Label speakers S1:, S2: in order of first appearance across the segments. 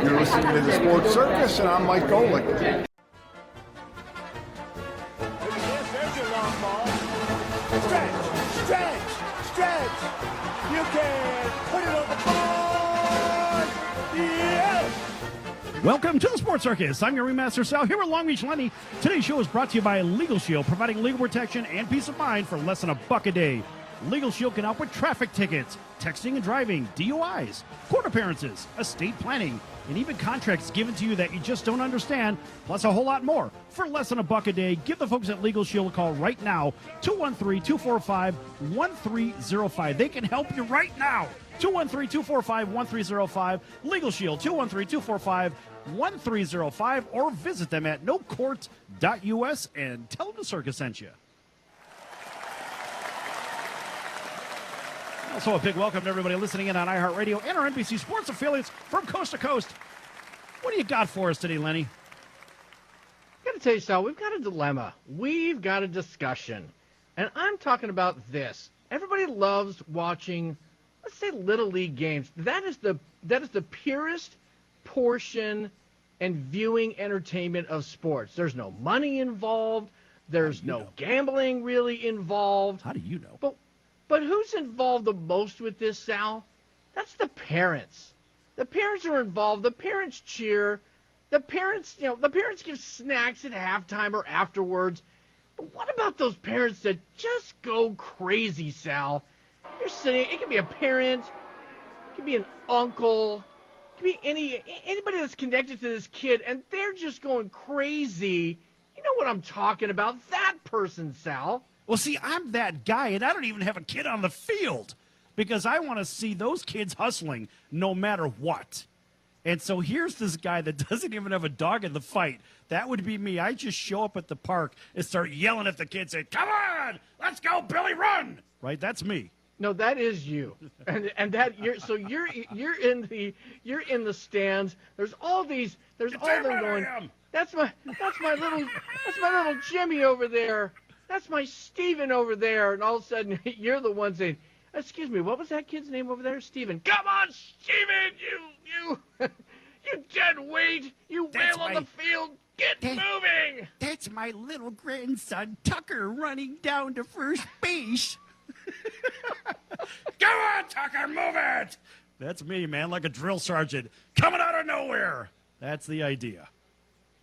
S1: You're listening to the Sports Circus, and I'm Mike Golick.
S2: There's your long ball. Stretch, stretch, stretch. You can put it on the board. Yes!
S3: Welcome to the Sports Circus. I'm your Ringmaster Sal here with Long Beach Lenny. Today's show is brought to you by Legal Shield, providing legal protection and peace of mind for less than $1 a day. Legal Shield can help with traffic tickets, texting and driving, DUIs, court appearances, estate planning, and even contracts given to you that you just don't understand, plus a whole lot more. For less than $1 a day, give the folks at Legal Shield a call right now, 213-245-1305. They can help you right now. 213-245-1305, Legal Shield, 213-245-1305, or visit them at nocourt.us and tell them the circus sent you. Also, a big welcome to everybody listening in on iHeartRadio and our NBC Sports affiliates from coast to coast. What do you got for us today, Lenny?
S4: I've got to tell you, Sal, we've got a dilemma. We've got a discussion. And I'm talking about this. Everybody loves watching, let's say, Little League games. That is the purest portion and viewing entertainment of sports. There's no money involved. There's no gambling really involved.
S3: How do you know?
S4: But who's involved the most with this, Sal? That's the parents. The parents are involved. The parents cheer. The parents give snacks at halftime or afterwards. But what about those parents that just go crazy, Sal? You're sitting, it can be a parent, it can be an uncle, it can be anybody that's connected to this kid, and they're just going crazy. You know what I'm talking about. That person, Sal.
S3: Well, see, I'm that guy, and I don't even have a kid on the field because I want to see those kids hustling no matter what. And so here's this guy that doesn't even have a dog in the fight. That would be me. I just show up at the park and start yelling at the kids, saying, "Come on, let's go, Billy, run!" Right? That's me.
S4: No, that is you, and that you're in the stands. There's all them going. That's my little Jimmy over there. That's my Steven over there. And all of a sudden, you're the one saying, "Excuse me, what was that kid's name over there?" Steven. Come on, Steven, you dead weight. You wail on the field. Get moving.
S3: That's my little grandson, Tucker, running down to first base. Come on, Tucker, move it. That's me, man, like a drill sergeant coming out of nowhere. That's the idea.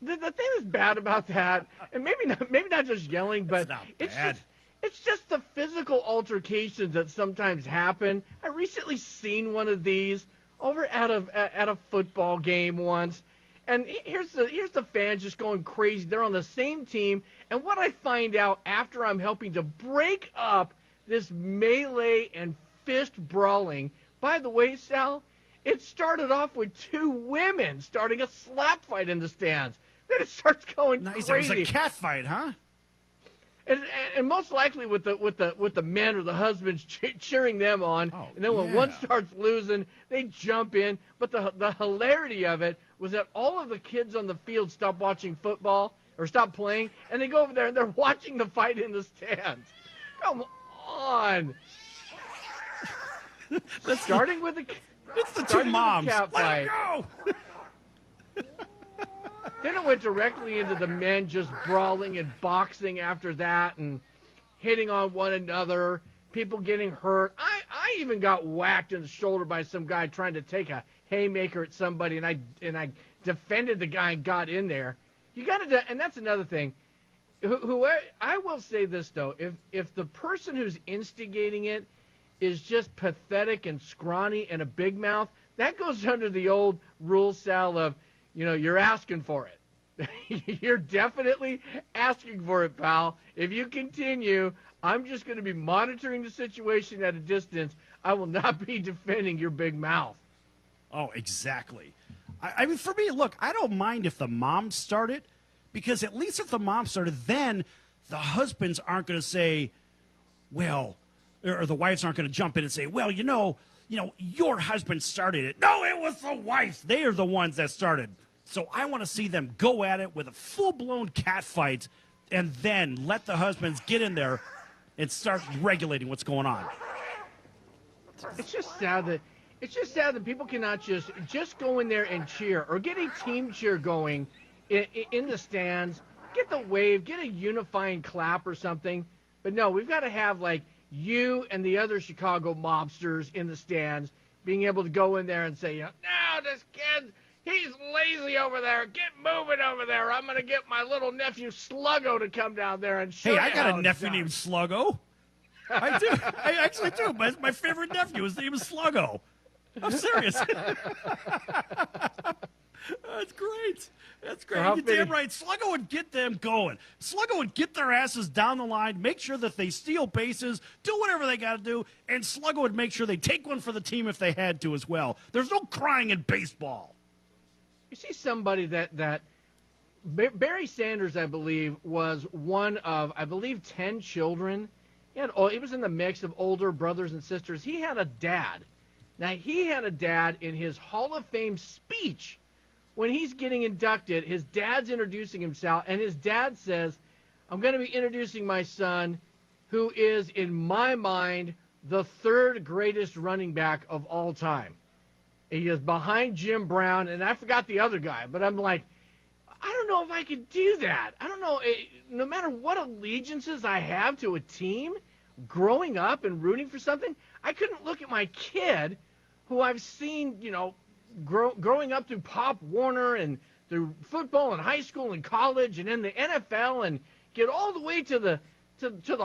S4: The thing that's bad about that, and maybe not just yelling, but it's just the physical altercations that sometimes happen. I recently seen one of these over at a football game once, and here's the fans just going crazy. They're on the same team, and what I find out after I'm helping to break up this melee and fist brawling. By the way, Sal, it started off with two women starting a slap fight in the stands. Then it starts going
S3: nice.
S4: crazy.
S3: It was a cat fight, huh?
S4: And most likely with the men or the husbands cheering them on. Oh, and then when one starts losing, they jump in. But the hilarity of it was that all of the kids on the field stop watching football or stop playing, and they go over there and they're watching the fight in the stands. Come on. Starting with the
S3: it's the two moms.
S4: Cat fight.
S3: Let it go.
S4: Then it went directly into the men just brawling and boxing after that and hitting on one another, people getting hurt. I even got whacked in the shoulder by some guy trying to take a haymaker at somebody, and I defended the guy and got in there. You got to, and that's another thing. I will say this though, if the person who's instigating it is just pathetic and scrawny and a big mouth, that goes under the old rule, Sal, of, you're asking for it. You're definitely asking for it, pal. If you continue, I'm just going to be monitoring the situation at a distance. I will not be defending your big mouth.
S3: Oh, exactly. I mean, for me, look, I don't mind if the moms start it, because at least if the moms started, then the husbands aren't going to say, well, or the wives aren't going to jump in and say, well, your husband started it. No, it was the wife. They are the ones that started. So I want to see them go at it with a full-blown cat fight and then let the husbands get in there and start regulating what's going on.
S4: It's just sad that It's just sad that people cannot just go in there and cheer or get a team cheer going in the stands, get the wave, get a unifying clap or something. But no, we've got to have like you and the other Chicago mobsters in the stands being able to go in there and say, no, this kid, he's lazy over there. Get moving over there. I'm going to get my little nephew Sluggo to come down there and show
S3: Hey,
S4: you
S3: I got
S4: how
S3: a
S4: it's
S3: nephew
S4: done.
S3: named Sluggo. I do. I actually do. My favorite nephew, his name is Sluggo. I'm serious. That's great. That's great.
S4: How
S3: You're
S4: many-
S3: damn right. Sluggo would get them going. Sluggo would get their asses down the line, make sure that they steal bases, do whatever they got to do, and Sluggo would make sure they take one for the team if they had to as well. There's no crying in baseball.
S4: You see somebody that Barry Sanders, I believe, was one of, 10 children. He was in the mix of older brothers and sisters. He had a dad. Now, he had a dad in his Hall of Fame speech. When he's getting inducted, his dad's introducing himself, and his dad says, I'm going to be introducing my son, who is, in my mind, the third greatest running back of all time. He is behind Jim Brown, and I forgot the other guy, but I'm like, I don't know if I could do that. I don't know. No matter what allegiances I have to a team, growing up and rooting for something, I couldn't look at my kid, who I've seen, growing up through Pop Warner and through football in high school and college and in the NFL, and get all the way to the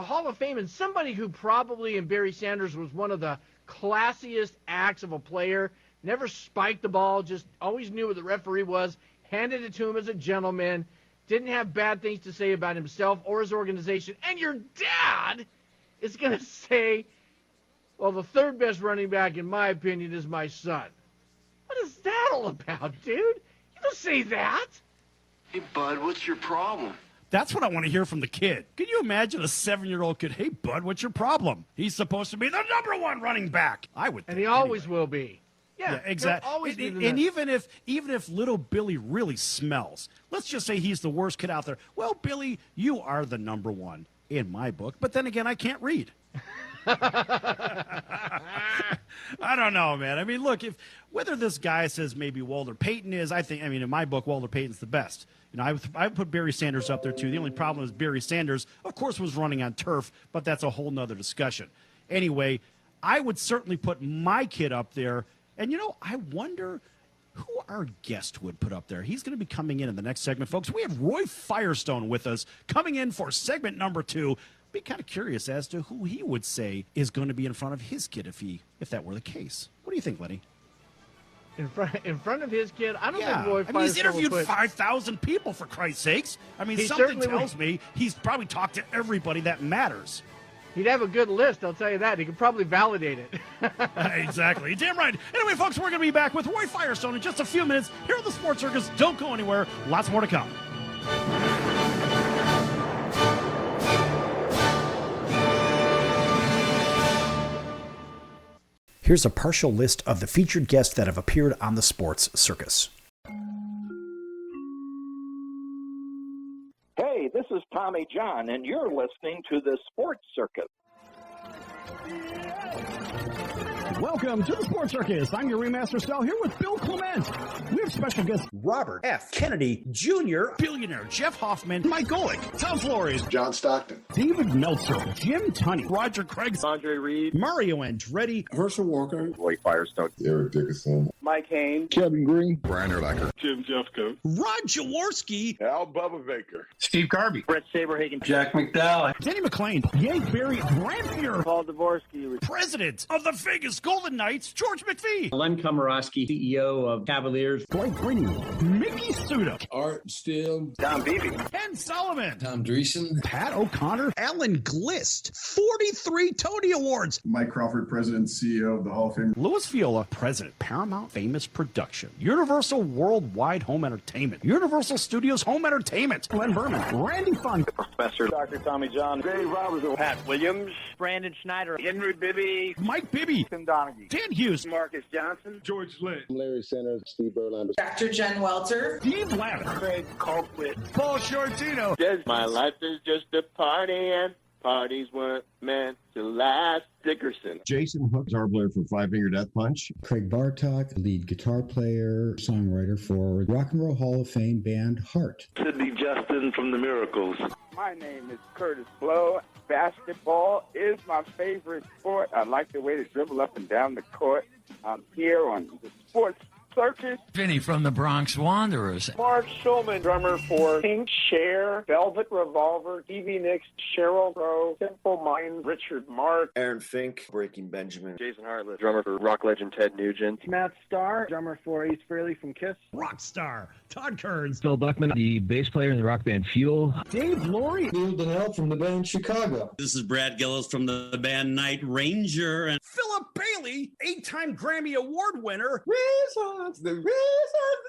S4: Hall of Fame, and somebody who probably, in Barry Sanders, was one of the classiest acts of a player, never spiked the ball, just always knew where the referee was, handed it to him as a gentleman, didn't have bad things to say about himself or his organization, and your dad is going to say, well, the third best running back, in my opinion, is my son. What is that all about, dude? You don't say that.
S5: Hey, bud, what's your problem?
S3: That's what I want to hear from the kid. Can you imagine a 7-year-old kid? Hey, bud, what's your problem? He's supposed to be the number one running back. I would think.
S4: And he always will be. Yeah,
S3: exactly.
S4: Always be the
S3: And
S4: best.
S3: even if little Billy really smells, let's just say he's the worst kid out there. Well, Billy, you are the number one in my book. But then again, I can't read. I don't know, man. I mean, look, whether this guy says maybe Walter Payton is, in my book, Walter Payton's the best. I put Barry Sanders up there too. The only problem is Barry Sanders, of course, was running on turf, but that's a whole nother discussion. Anyway, I would certainly put my kid up there. And, I wonder who our guest would put up there. He's going to be coming in the next segment, folks. We have Roy Firestone with us coming in for segment number 2. Be kind of curious as to who he would say is going to be in front of his kid if that were the case. What do you think, Lenny?
S4: In front of his kid, I don't think Roy
S3: I mean, he's
S4: Firestone
S3: interviewed
S4: would put-
S3: 5,000 people, for Christ's sakes. I mean,
S4: He
S3: something
S4: certainly
S3: tells me he's probably talked to everybody that matters.
S4: He'd have a good list, I'll tell you that. He could probably validate it.
S3: Exactly. Damn right. Anyway, folks, we're going to be back with Roy Firestone in just a few minutes here on the Sports Circus. Don't go anywhere. Lots more to come. Here's a partial list of the featured guests that have appeared on the Sports Circus.
S6: Hey, this is Tommy John, and you're listening to the Sports Circus.
S7: Welcome to the Sports Circus. I'm your Ringmaster Sal here with Bill Clement. We have special guests
S3: Robert F. Kennedy Jr., billionaire Jeff Hoffman,
S7: Mike Golick, Tom Flores,
S1: John Stockton.
S7: David Meltzer, Jim Tunney,
S3: Roger Craig,
S5: Andre Reed,
S3: Mario Andretti,
S1: Herschel Walker.
S5: Roy Firestone,
S8: Eric Dickerson,
S6: Mike Haynes,
S8: Kevin Green,
S1: Brian Urlacher.
S5: Jim Jeffcoat,
S3: Ron Jaworski,
S8: Al Bubba Baker,
S5: Steve Garvey,
S6: Brett Saberhagen,
S5: Jack McDowell,
S3: Danny McClain,
S7: Yay Barry Brandfier,
S6: Paul Dvorsky,
S3: president of the Vegas Golden Knights, George McPhee,
S9: Len Komorowski, CEO of Cavaliers.
S7: Blake Greenwood, Mickey Studa,
S8: Art Steele,
S6: Don Beebe,
S3: Ken Solomon,
S8: Tom Dreesen,
S7: Pat O'Connor,
S3: Alan Glist, 43 Tony Awards,
S8: Mike Crawford, President and CEO of the Hall of Fame.
S3: Louis Viola, president, Paramount Famous Production, Universal Worldwide Home Entertainment, Universal Studios Home Entertainment,
S7: Glenn Berman, Randy Fun,
S6: Professor Dr. Tommy John, Dave Robertson, Pat Williams, Brandon Schneider, Henry Bibby,
S3: Mike Bibby,
S6: Tim Donaghy,
S3: Dan Hughes,
S6: Marcus Johnson,
S5: George Lynn,
S8: Larry Sanders, Steve Berlander,
S10: Dr. Jen Welter,
S7: Steve Ladder,
S6: Craig Colquitt,
S3: Paul Shortino,
S5: My life is just a party and
S6: Parties weren't meant to last. Dickerson.
S8: Jason Hook, guitar player for Five Finger Death Punch.
S10: Craig Bartok, lead guitar player, songwriter for Rock and Roll Hall of Fame band Heart.
S6: Sidney Justin from the Miracles.
S11: My name is Curtis Blow. Basketball is my favorite sport. I like the way they dribble up and down the court. I'm here on the Sports Circus.
S12: Vinny from the Bronx Wanderers.
S11: Mark Schulman, drummer for Pink, Cher, Velvet Revolver, Stevie Nicks, Sheryl Crow, Simple Minds, Richard Mark,
S13: Aaron Fink, Breaking Benjamin,
S6: Jason Hartlett, drummer for rock legend Ted Nugent.
S11: Matt Starr, drummer for Ace Frehley from Kiss.
S3: Rockstar Todd Kearns.
S14: Phil Buckman, the bass player in the rock band Fuel.
S3: Dave Laurie.
S10: Neil Donnell from the band Chicago.
S15: This is Brad Gillis from the band Night Ranger. And
S3: Philip Bailey, 8-time Grammy Award winner.
S8: The reasons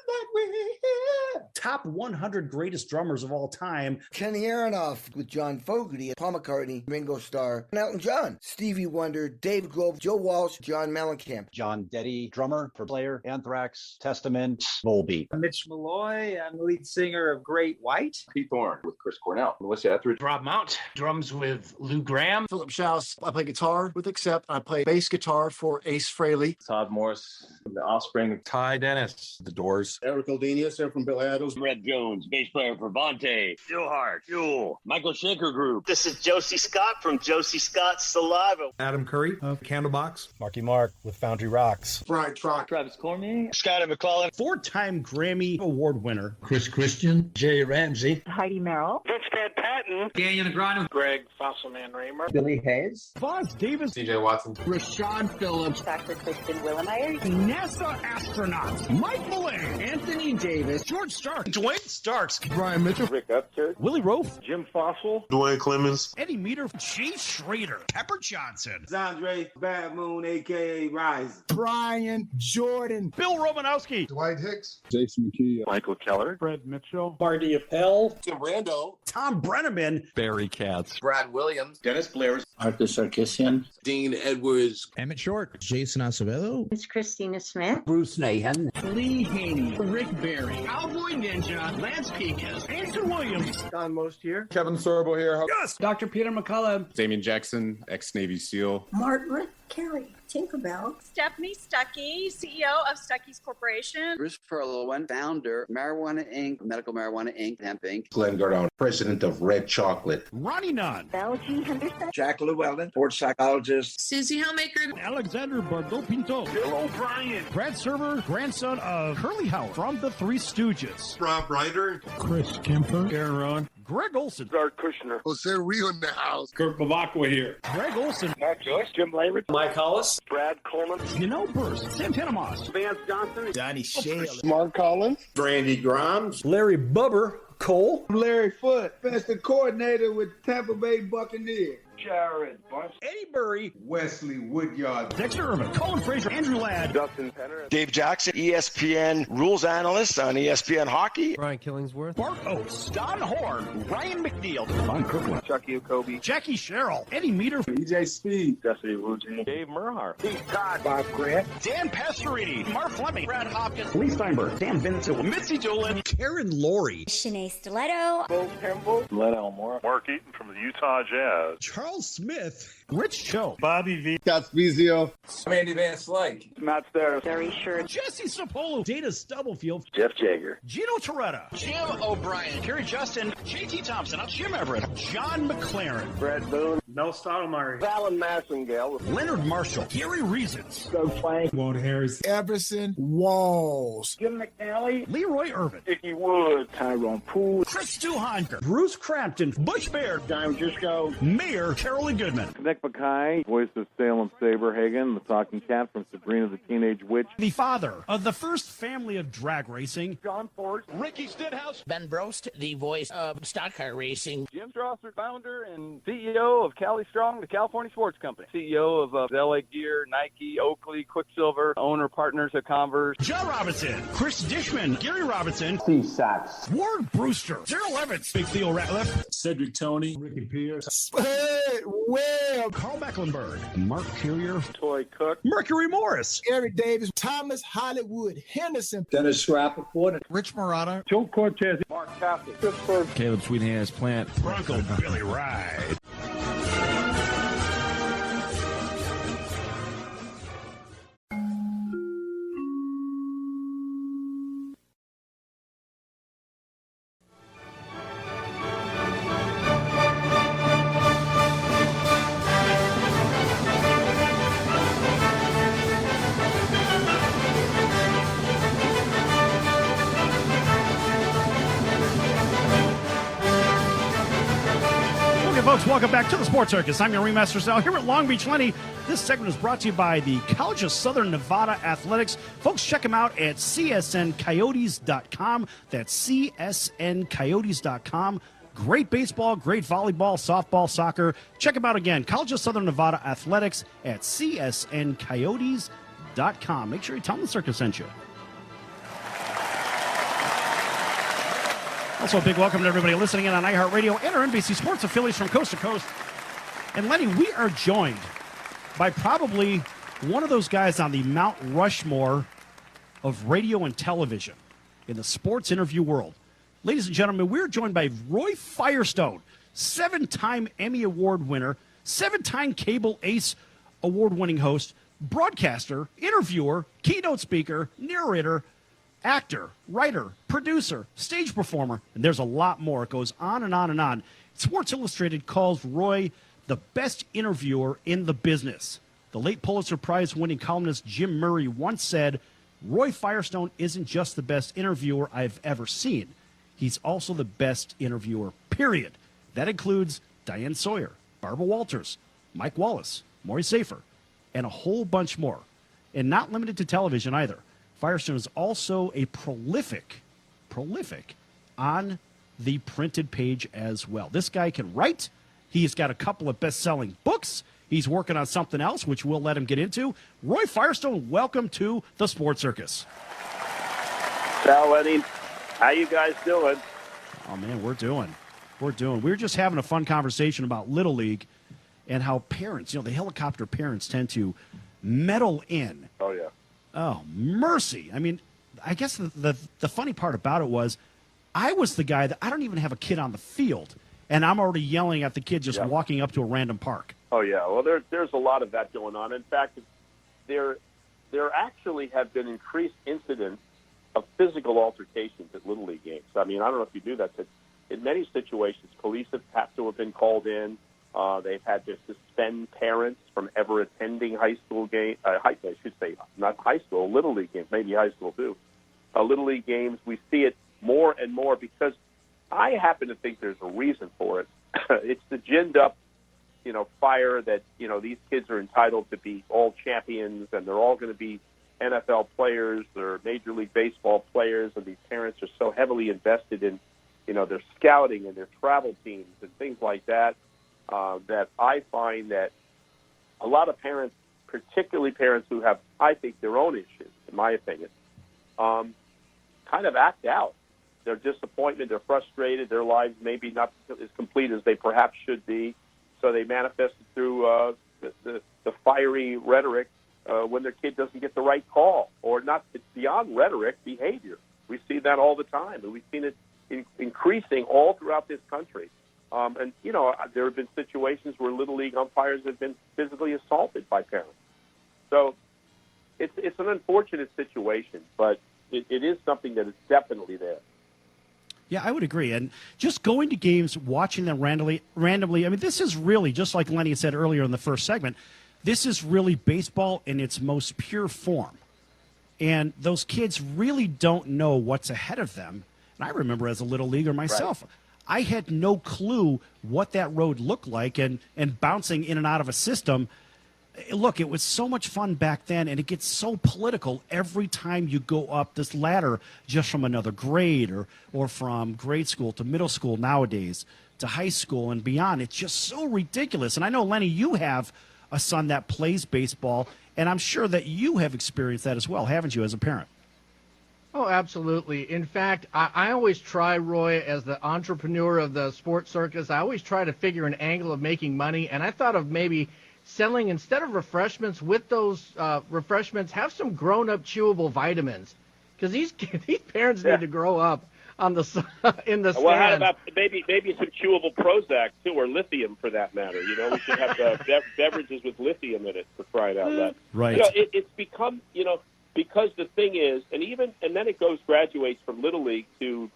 S8: that we're here.
S16: Top 100 greatest drummers of all time.
S17: Kenny Aronoff with John Fogerty, Paul McCartney, Ringo Starr, and Elton John, Stevie Wonder, Dave Grohl, Joe Walsh, John Mellencamp.
S18: John Detty, drummer for Slayer, Anthrax, Testament, Volbeat.
S19: Mitch Malloy, I'm the lead singer of Great White.
S5: Pete Thorne with Chris Cornell. Melissa Etheridge.
S20: Rob Mount, drums with Lou Graham.
S21: Philip Schaus, I play guitar with Accept. I play bass guitar for Ace Frehley.
S5: Todd Morris from The Offspring.
S22: Ty Dennis, The Doors.
S8: Eric Aldenius, here from Bill Adams.
S6: Red Jones, bass player for Vontae. Still Hard, Fuel. Michael Schenker Group. This is Josie Scott from Josie Scott's Saliva.
S22: Adam Curry of Candlebox.
S23: Marky Mark with Foundry Rocks.
S8: Brian Trock.
S6: Travis Cormier. Scotty McClellan.
S3: 4-time Grammy Award winner.
S10: Chris Christian.
S24: Jay Ramsey.
S25: Heidi Merrill.
S6: Vince Van Patten.
S14: Daniel Negreanu.
S6: Greg Fossilman Raymer.
S9: Billy Hayes.
S3: Voss Davis.
S5: CJ Watson.
S26: Rashad Phillips.
S25: Dr. Kristen Willemeyer.
S3: NASA astronauts. Mike Millay.
S26: Anthony Davis.
S3: George Stark. Dwayne Starks.
S8: Brian Mitchell.
S11: Rick Upchurch.
S3: Willie Rofe.
S6: Jim Fossil.
S22: Dwayne Clemens.
S3: Eddie Meter. Chief Schrader. Pepper Johnson.
S11: Andre Bad Moon, a.k.a. Rise.
S2: Brian Jordan.
S3: Bill Romanowski.
S8: Dwight Hicks. Jason McKee.
S6: Michael Keller.
S11: Fred Mitchell.
S9: Marty Appel.
S8: Tim Rando.
S3: Tom Brenneman.
S22: Barry Katz.
S13: Brad Williams,
S5: Dennis Blair.
S9: Arthur Sarkisian.
S8: Dean Edwards.
S22: Emmett Short.
S10: Jason Acevedo.
S25: It's Christina Smith.
S9: Bruce Nahan.
S26: Lee Haney. Rick Barry. Cowboy Ninja. Lance Pekas.
S3: Andrew Williams.
S11: Don Most here.
S8: Kevin Sorbo here.
S3: Yes.
S26: Dr. Peter McCullough.
S22: Damian Jackson, ex-Navy SEAL.
S25: Margaret Carey. Tinkerbell.
S27: Stephanie Stuckey, CEO of Stuckey's Corporation.
S13: Christopher Lowen, founder, Marijuana Inc., Medical Marijuana Inc., Hemp Inc.
S28: Glenn Gardone, president of Red Chocolate.
S3: Ronnie Nunn.
S25: Val G. Henderson.
S11: Jack Llewellyn, sports psychologist.
S27: Susie Helmaker.
S3: Alexander Bordeaux Pinto.
S6: Bill O'Brien.
S3: Brad Server, grandson of Curly Howard from the Three Stooges.
S22: Rob Ryder.
S10: Chris Kemper.
S22: Aaron Rowan.
S3: Greg Olson.
S6: Art Kushner.
S8: Jose Rio in the house.
S22: Kurt Bavacqua here.
S3: Greg Olson.
S11: Matt Joyce. Jim Lavery.
S9: Mike Hollis.
S6: Brad Coleman.
S3: Burst. Santana Moss.
S6: Vance Johnson.
S11: Donnie Shale.
S8: Mark Collins.
S28: Randy Grimes.
S9: Larry Bubber. Cole.
S11: Larry Foote. Defensive coordinator with Tampa Bay Buccaneers.
S6: Jared Bunch.
S3: Eddie Murray.
S8: Wesley Woodyard.
S3: Dexter Irvin. Colin Fraser. Andrew Ladd.
S6: Dustin Penner.
S29: Dave Jackson, ESPN rules analyst on ESPN Hockey.
S23: Brian Killingsworth.
S3: Bart Oates. Don Horn. Ryan McNeil.
S8: Von Kirkland.
S6: Chucky Okobe.
S3: Jackie Sherrill. Eddie Meter.
S8: EJ Speed.
S6: Destiny Wuji. Dave Merhar.
S11: Steve Todd. Bob Grant.
S3: Dan Pastorini. Mark Fleming. Brad Hopkins.
S16: Lee Steinberg. Dan Vincent.
S3: Mitzi Dolan.
S30: Karen Laurie.
S25: Shanae Stiletto.
S11: Bo Pemble.
S6: Glenn Elmore.
S31: Mark Eaton from the Utah Jazz.
S22: Charles Smith.
S3: Rich Cho.
S31: Bobby V.
S8: Scott Spezio.
S11: Andy Van Slyke.
S6: Matt Starr.
S25: Gary Sher.
S3: Jesse Sapolo. Dana Stubblefield.
S6: Jeff Jager.
S3: Gino Toretta. Jim O'Brien. Kerry Justin. JT Thompson. Jim Everett. John McLaren.
S6: Brad Boone.
S11: Mel Stottlemyre.
S6: Alan Massengale.
S3: Leonard Marshall. Gary Reasons.
S11: Doug Plank.
S22: Walt Harris.
S2: Everson Walls.
S11: Jim McNally.
S3: Leroy Irvin.
S6: Icky Wood.
S11: Tyrone Poole.
S3: Chris Stuhonker. Bruce Crampton. Butch Baird.
S11: Dime Gisco.
S3: Mayor Carolyn Goodman.
S31: Nick Mackay, voice of Salem Saberhagen, the talking cat from Sabrina the Teenage Witch.
S3: The father of the first family of drag racing.
S11: John Ford.
S6: Ricky Stidhouse.
S20: Ben Brost, the voice of stock car racing.
S11: Jim Strasser, founder and CEO of Cali Strong, the California Sports Company. CEO of LA Gear, Nike, Oakley, Quicksilver, owner partners of Converse.
S3: John Robinson. Chris Dishman. Gary Robinson.
S9: Steve Sachs.
S3: Ward Brewster. Daryl Evans. Big Theo Ratliff.
S22: Cedric Tony. Ricky Pierce.
S2: Spud Webb.
S3: Carl Mecklenburg.
S22: Mark Hillier.
S6: Toy Cook.
S3: Mercury Morris.
S2: Gary Davis. Thomas Hollywood Henderson.
S9: Dennis Rappaport.
S23: Rich Murata.
S11: Joe Cortez. Mark Catholic. Pittsburgh.
S22: Caleb Sweethands Plant.
S3: Bronco Billy Ride. folks. Welcome back to the Sports Circus. I'm your Ringmaster Sal here at Long Beach Lenny. This segment is brought to you by the College of Southern Nevada Athletics. Folks, check them out at csncoyotes.com. That's csncoyotes.com. Great baseball, great volleyball, softball, soccer. Check them out again. College of Southern Nevada Athletics at csncoyotes.com. Make sure you tell them the circus sent you. Also, a big welcome to everybody listening in on iHeartRadio and our NBC Sports affiliates from coast to coast. And Lenny, we are joined by probably one of those guys on the Mount Rushmore of radio and television in the sports interview world. Ladies and gentlemen, we're joined by Roy Firestone, 7-time Emmy Award winner, 7-time Cable Ace Award-winning host, broadcaster, interviewer, keynote speaker, narrator, actor, writer, producer, stage performer, and there's a lot more. It goes on and on and on. Sports Illustrated calls Roy the best interviewer in the business. The late Pulitzer Prize-winning columnist Jim Murray once said, Roy Firestone isn't just the best interviewer I've ever seen. He's also the best interviewer, period. That includes Diane Sawyer, Barbara Walters, Mike Wallace, Maury Safer, and a whole bunch more. And not limited to television either. Firestone is also a prolific on the printed page as well. This guy can write. He's got a couple of best-selling books. He's working on something else, which we'll let him get into. Roy Firestone, welcome to the Sports Circus.
S1: Sal, Lenny, how you guys doing?
S3: Oh, man, we're doing. We were just having a fun conversation about Little League and how parents, the helicopter parents tend to meddle in.
S1: Oh, yeah.
S3: Oh, mercy. I mean, I guess the funny part about it was I was the guy that I don't even have a kid on the field, and I'm already yelling at the kid just walking up to a random park.
S1: Oh, yeah. Well, there's a lot of that going on. In fact, there actually have been increased incidents of physical altercations at Little League games. I mean, I don't know if you do that, but in many situations, police have to have been called in. They've had to suspend parents from ever attending high school games. I should say not high school, Little League games, maybe high school too. Little League games, we see it more and more because I happen to think there's a reason for it. It's the ginned up, fire that, these kids are entitled to be all champions and they're all going to be NFL players or Major League Baseball players, and these parents are so heavily invested in, their scouting and their travel teams and things like that. That I find that a lot of parents, particularly parents who have, I think, their own issues, in my opinion, kind of act out their disappointment, they're frustrated, their lives maybe not as complete as they perhaps should be, so they manifest it through the fiery rhetoric when their kid doesn't get the right call, or not. It's beyond rhetoric, behavior. We see that all the time, and we've seen it increasing all throughout this country. And, there have been situations where Little League umpires have been physically assaulted by parents. So it's an unfortunate situation, but it is something that is definitely there.
S3: Yeah, I would agree. And just going to games, watching them randomly, I mean, this is really, just like Lenny said earlier in the first segment, this is really baseball in its most pure form. And those kids really don't know what's ahead of them. And I remember as a Little Leaguer myself, right. I had no clue what that road looked like, and bouncing in and out of a system. Look, it was so much fun back then, and it gets so political every time you go up this ladder just from another grade or from grade school to middle school nowadays to high school and beyond. It's just so ridiculous. And I know, Lenny, you have a son that plays baseball, and I'm sure that you have experienced that as well, haven't you, as a parent?
S4: Oh, absolutely. In fact, I always try, Roy, as the entrepreneur of the Sports Circus, I always try to figure an angle of making money, and I thought of maybe selling, instead of refreshments, with those refreshments, have some grown-up chewable vitamins, because these parents need to grow up on the in the stands.
S1: Well, how about maybe some chewable Prozac, too, or lithium, for that matter? We should have beverages with lithium in it, for crying out loud.
S3: Right.
S1: It's become, because the thing is, and then it graduates from Little League to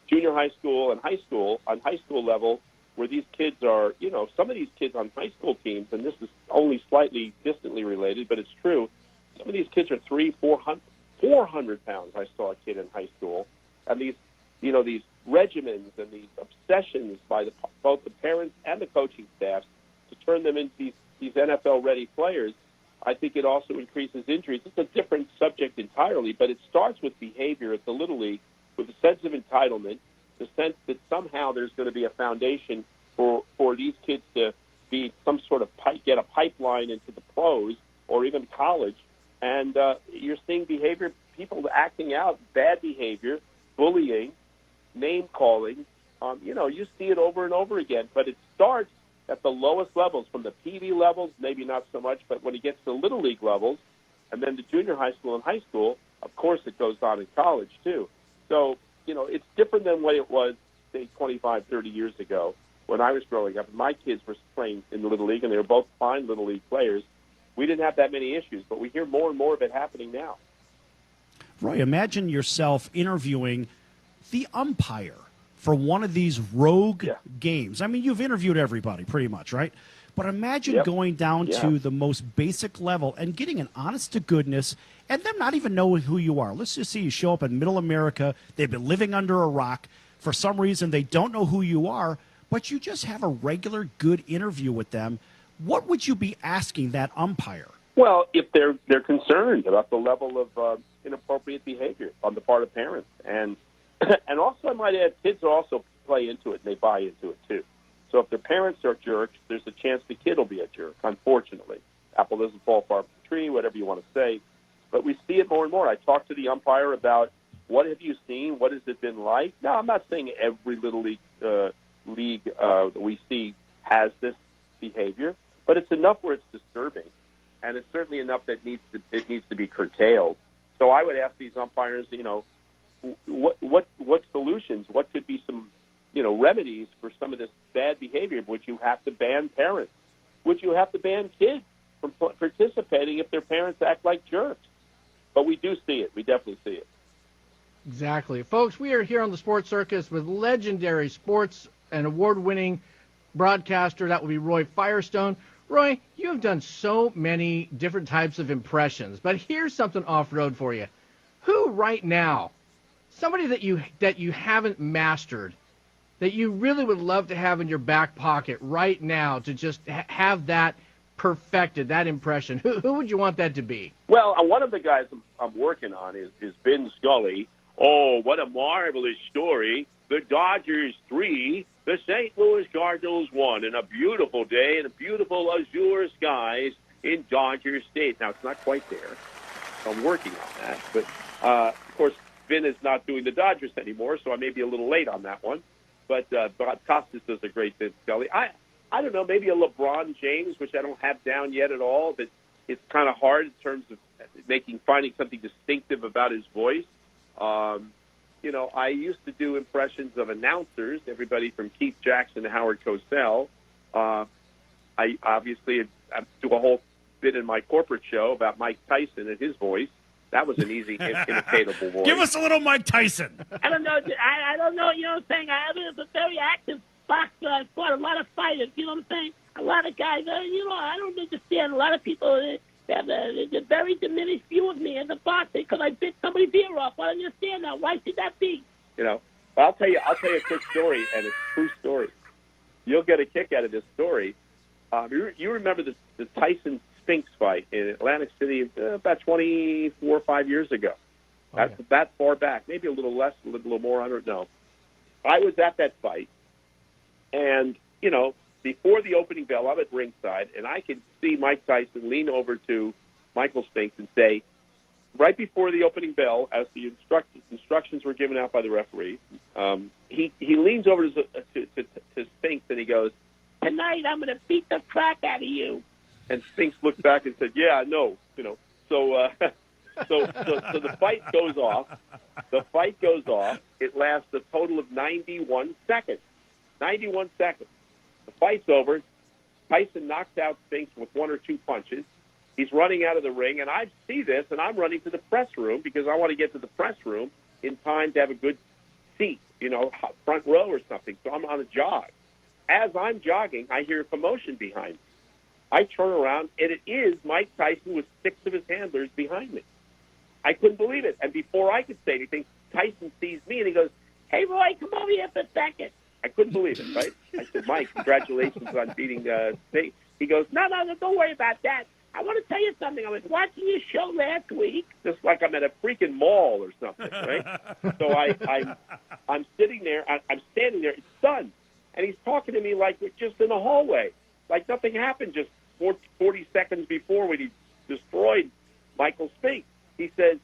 S1: junior high school and high school, on high school level, where these kids are, some of these kids on high school teams, and this is only slightly distantly related, but it's true, some of these kids are 400 pounds. I saw a kid in high school, and these these regimens and these obsessions by both the parents and the coaching staffs to turn them into these NFL-ready players, I think it also increases injuries. It's a different subject entirely, but it starts with behavior at the Little League, with a sense of entitlement, the sense that somehow there's going to be a foundation for these kids to be some sort of get a pipeline into the pros or even college. And you're seeing behavior, people acting out bad behavior, bullying, name-calling. You see it over and over again, but it starts at the lowest levels, from the PV levels, maybe not so much, but when it gets to Little League levels, and then to junior high school and high school, of course it goes on in college too. So, it's different than what it was, say, 25, 30 years ago when I was growing up. My kids were playing in the Little League, and they were both fine Little League players. We didn't have that many issues, but we hear more and more of it happening now.
S3: Roy, imagine yourself interviewing the umpire for one of these rogue games. I mean, you've interviewed everybody pretty much, right? But imagine going down to the most basic level and getting an honest-to-goodness and them not even knowing who you are. Let's just say you show up in Middle America. They've been living under a rock. For some reason, they don't know who you are, but you just have a regular good interview with them. What would you be asking that umpire?
S1: Well, if they're concerned about the level of inappropriate behavior on the part of parents. And also, I might add, kids also play into it, and they buy into it, too. So if their parents are jerks, there's a chance the kid will be a jerk, unfortunately. Apple doesn't fall far from the tree, whatever you want to say. But we see it more and more. I talk to the umpire about, what have you seen? What has it been like? Now, I'm not saying every Little League that we see has this behavior, but it's enough where it's disturbing, and it's certainly enough that it needs to be curtailed. So I would ask these umpires, what solutions? What could be some, remedies for some of this bad behavior? Would you have to ban parents? Would you have to ban kids from participating if their parents act like jerks? But we do see it. We definitely see it.
S4: Exactly. Folks, we are here on the Sports Circus with legendary sports and award-winning broadcaster. That will be Roy Firestone. Roy, you have done so many different types of impressions, but here's something off-road for you. Who right now, somebody that you haven't mastered, that you really would love to have in your back pocket right now to just have that perfected, that impression, who would you want that to be?
S1: Well, one of the guys I'm working on is Vin Scully. Oh, what a marvelous story. The Dodgers 3, the St. Louis Cardinals 1, and a beautiful day and a beautiful azure skies in Dodger State. Now, it's not quite there, so I'm working on that. But, of course, Vin is not doing the Dodgers anymore, so I may be a little late on that one. But Costas does a great Vin Scully. I don't know, maybe a LeBron James, which I don't have down yet at all, but it's kind of hard in terms of finding something distinctive about his voice. I used to do impressions of announcers, everybody from Keith Jackson to Howard Cosell. I obviously do a whole bit in my corporate show about Mike Tyson and his voice. That was an easy, imitatable voice.
S3: Give us a little Mike Tyson.
S5: I don't know. I don't know. You know what I'm saying? I was a very active boxer. I fought a lot of fighters. You know what I'm saying? A lot of guys. I don't understand. A lot of people have a very diminished view of me as a boxer because I bit somebody's ear off. I don't understand that. Why should that be?
S1: I'll tell you a quick story, and it's a true story. You'll get a kick out of this story. You remember the Tyson Spinks fight in Atlantic City about 24 or 5 years ago. That's that far back, maybe a little less, a little more, I don't know. I was at that fight, and, before the opening bell, I'm at ringside, and I can see Mike Tyson lean over to Michael Spinks and say, right before the opening bell, as the instructions were given out by the referee, he leans over to Spinks and he goes,
S5: "Tonight I'm going to beat the crap out of you."
S1: And Spinks looked back and said, "Yeah, no, So the fight goes off. The fight goes off. It lasts a total of 91 seconds. 91 seconds. The fight's over. Tyson knocks out Spinks with one or two punches. He's running out of the ring, and I see this, and I'm running to the press room because I want to get to the press room in time to have a good seat, front row or something. So I'm on a jog. As I'm jogging, I hear a commotion behind me. I turn around, and it is Mike Tyson with 6 of his handlers behind me. I couldn't believe it. And before I could say anything, Tyson sees me, and he goes, "Hey, Roy, believe it, right? I said, Mike, congratulations on beating State. He goes, no, don't worry about that. I want to tell you something. I was watching your show last week, just like I'm at a freaking mall or something, right? So I'm sitting there. I'm standing there. It's done. And he's talking to me like we're just in the hallway, like nothing happened just 40 seconds before when he destroyed Michael Spink. He says,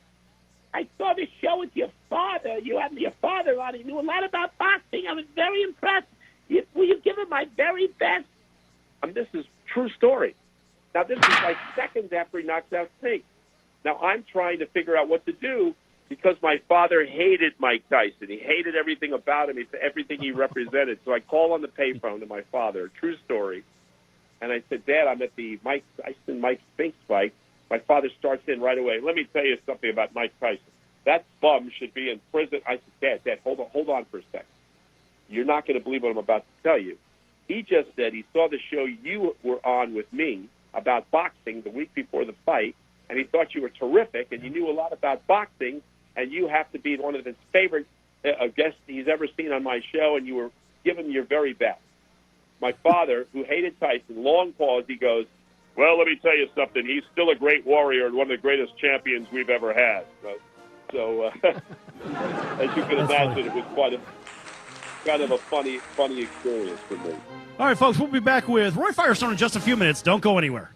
S1: I saw this show with your father. You had your father on. He knew a lot about boxing. I was very impressed. Will you give him my very best? This is true story. Now, this is like seconds after he knocks out Spink. Now, I'm trying to figure out what to do because my father hated Mike Tyson. He hated everything about him, everything he represented. So I call on the payphone to my father, true story. And I said, Dad, I'm at the Mike Spink fight. My father starts in right away. Let me tell you something about Mike Tyson. That bum should be in prison. I said, Dad, hold on for a second. You're not going to believe what I'm about to tell you. He just said he saw the show you were on with me about boxing the week before the fight, and he thought you were terrific, and you knew a lot about boxing, and you have to be one of his favorite guests he's ever seen on my show, and you were giving your very best. My father, who hated Tyson, long pause, he goes, well, let me tell you something. He's still a great warrior and one of the greatest champions we've ever had. So as you can imagine, it was kind of a funny experience for me.
S3: All right, folks, we'll be back with Roy Firestone in just a few minutes. Don't go anywhere.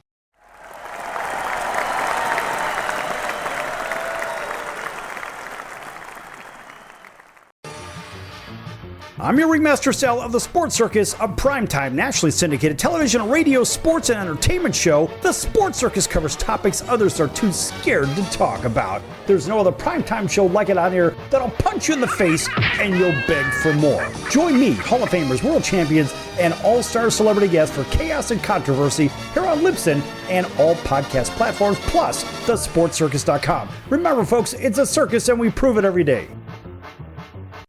S16: I'm your Ringmaster Sal of the Sports Circus, a primetime, nationally syndicated television, radio, sports, and entertainment show. The Sports Circus covers topics others are too scared to talk about. There's no other primetime show like it on air that'll punch you in the face and you'll beg for more. Join me, Hall of Famers, world champions, and all-star celebrity guests for chaos and controversy here on Libsyn and all podcast platforms, plus thesportscircus.com. Remember, folks, it's a circus and we prove it every day.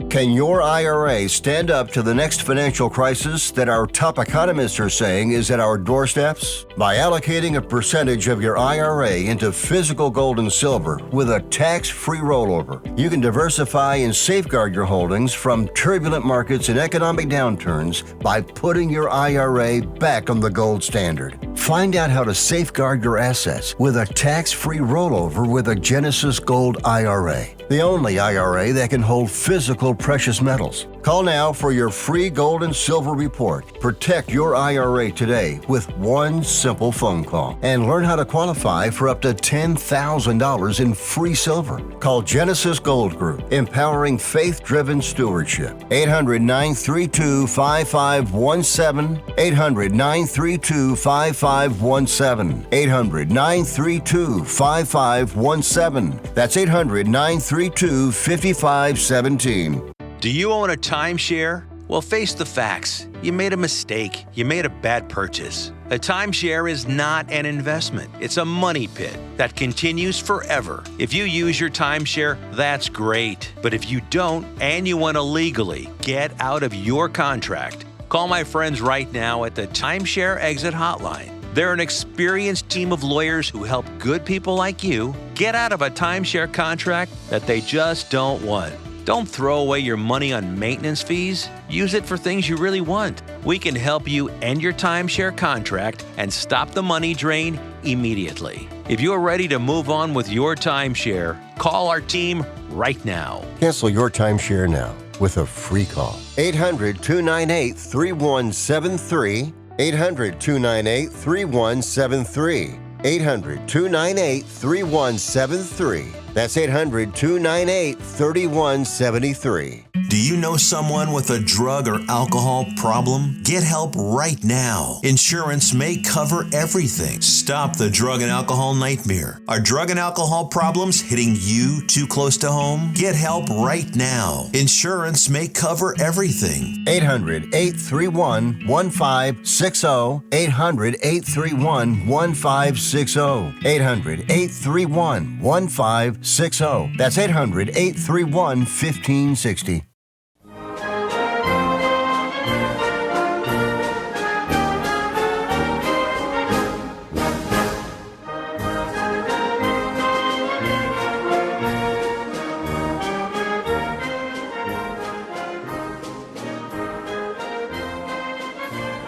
S7: Can your IRA stand up to the next financial crisis that our top economists are saying is at our doorsteps? By allocating a percentage of your IRA into physical gold and silver with a tax-free rollover, you can diversify and safeguard your holdings from turbulent markets and economic downturns by putting your IRA back on the gold standard. Find out how to safeguard your assets with a tax-free rollover with a Genesis Gold IRA, the only IRA that can hold physical precious metals. Call now for your free gold and silver report. Protect your IRA today with one simple phone call and learn how to qualify for up to $10,000 in free silver. Call Genesis Gold Group, empowering faith-driven stewardship. 800-932-5517. 800-932-5517. 800-932-5517. That's 800-932-5517.
S12: Do you own a timeshare? Well, face the facts. You made a mistake. You made a bad purchase. A timeshare is not an investment. It's a money pit that continues forever. If you use your timeshare, that's great. But if you don't and you want to legally get out of your contract, call my friends right now at the Timeshare Exit Hotline. They're an experienced team of lawyers who help good people like you get out of a timeshare contract that they just don't want. Don't throw away your money on maintenance fees. Use it for things you really want. We can help you end your timeshare contract and stop the money drain immediately. If you're ready to move on with your timeshare, call our team right now.
S7: Cancel your timeshare now with a free call. 800-298-3173. 800-298-3173. 800-298-3173. That's 800-298-3173.
S14: Do you know someone with a drug or alcohol problem? Get help right now. Insurance may cover everything. Stop the drug and alcohol nightmare. Are drug and alcohol problems hitting you too close to home? Get help right now. Insurance may cover everything.
S7: 800-831-1560. 800-831-1560. 800-831-1560. That's 800-831-1560.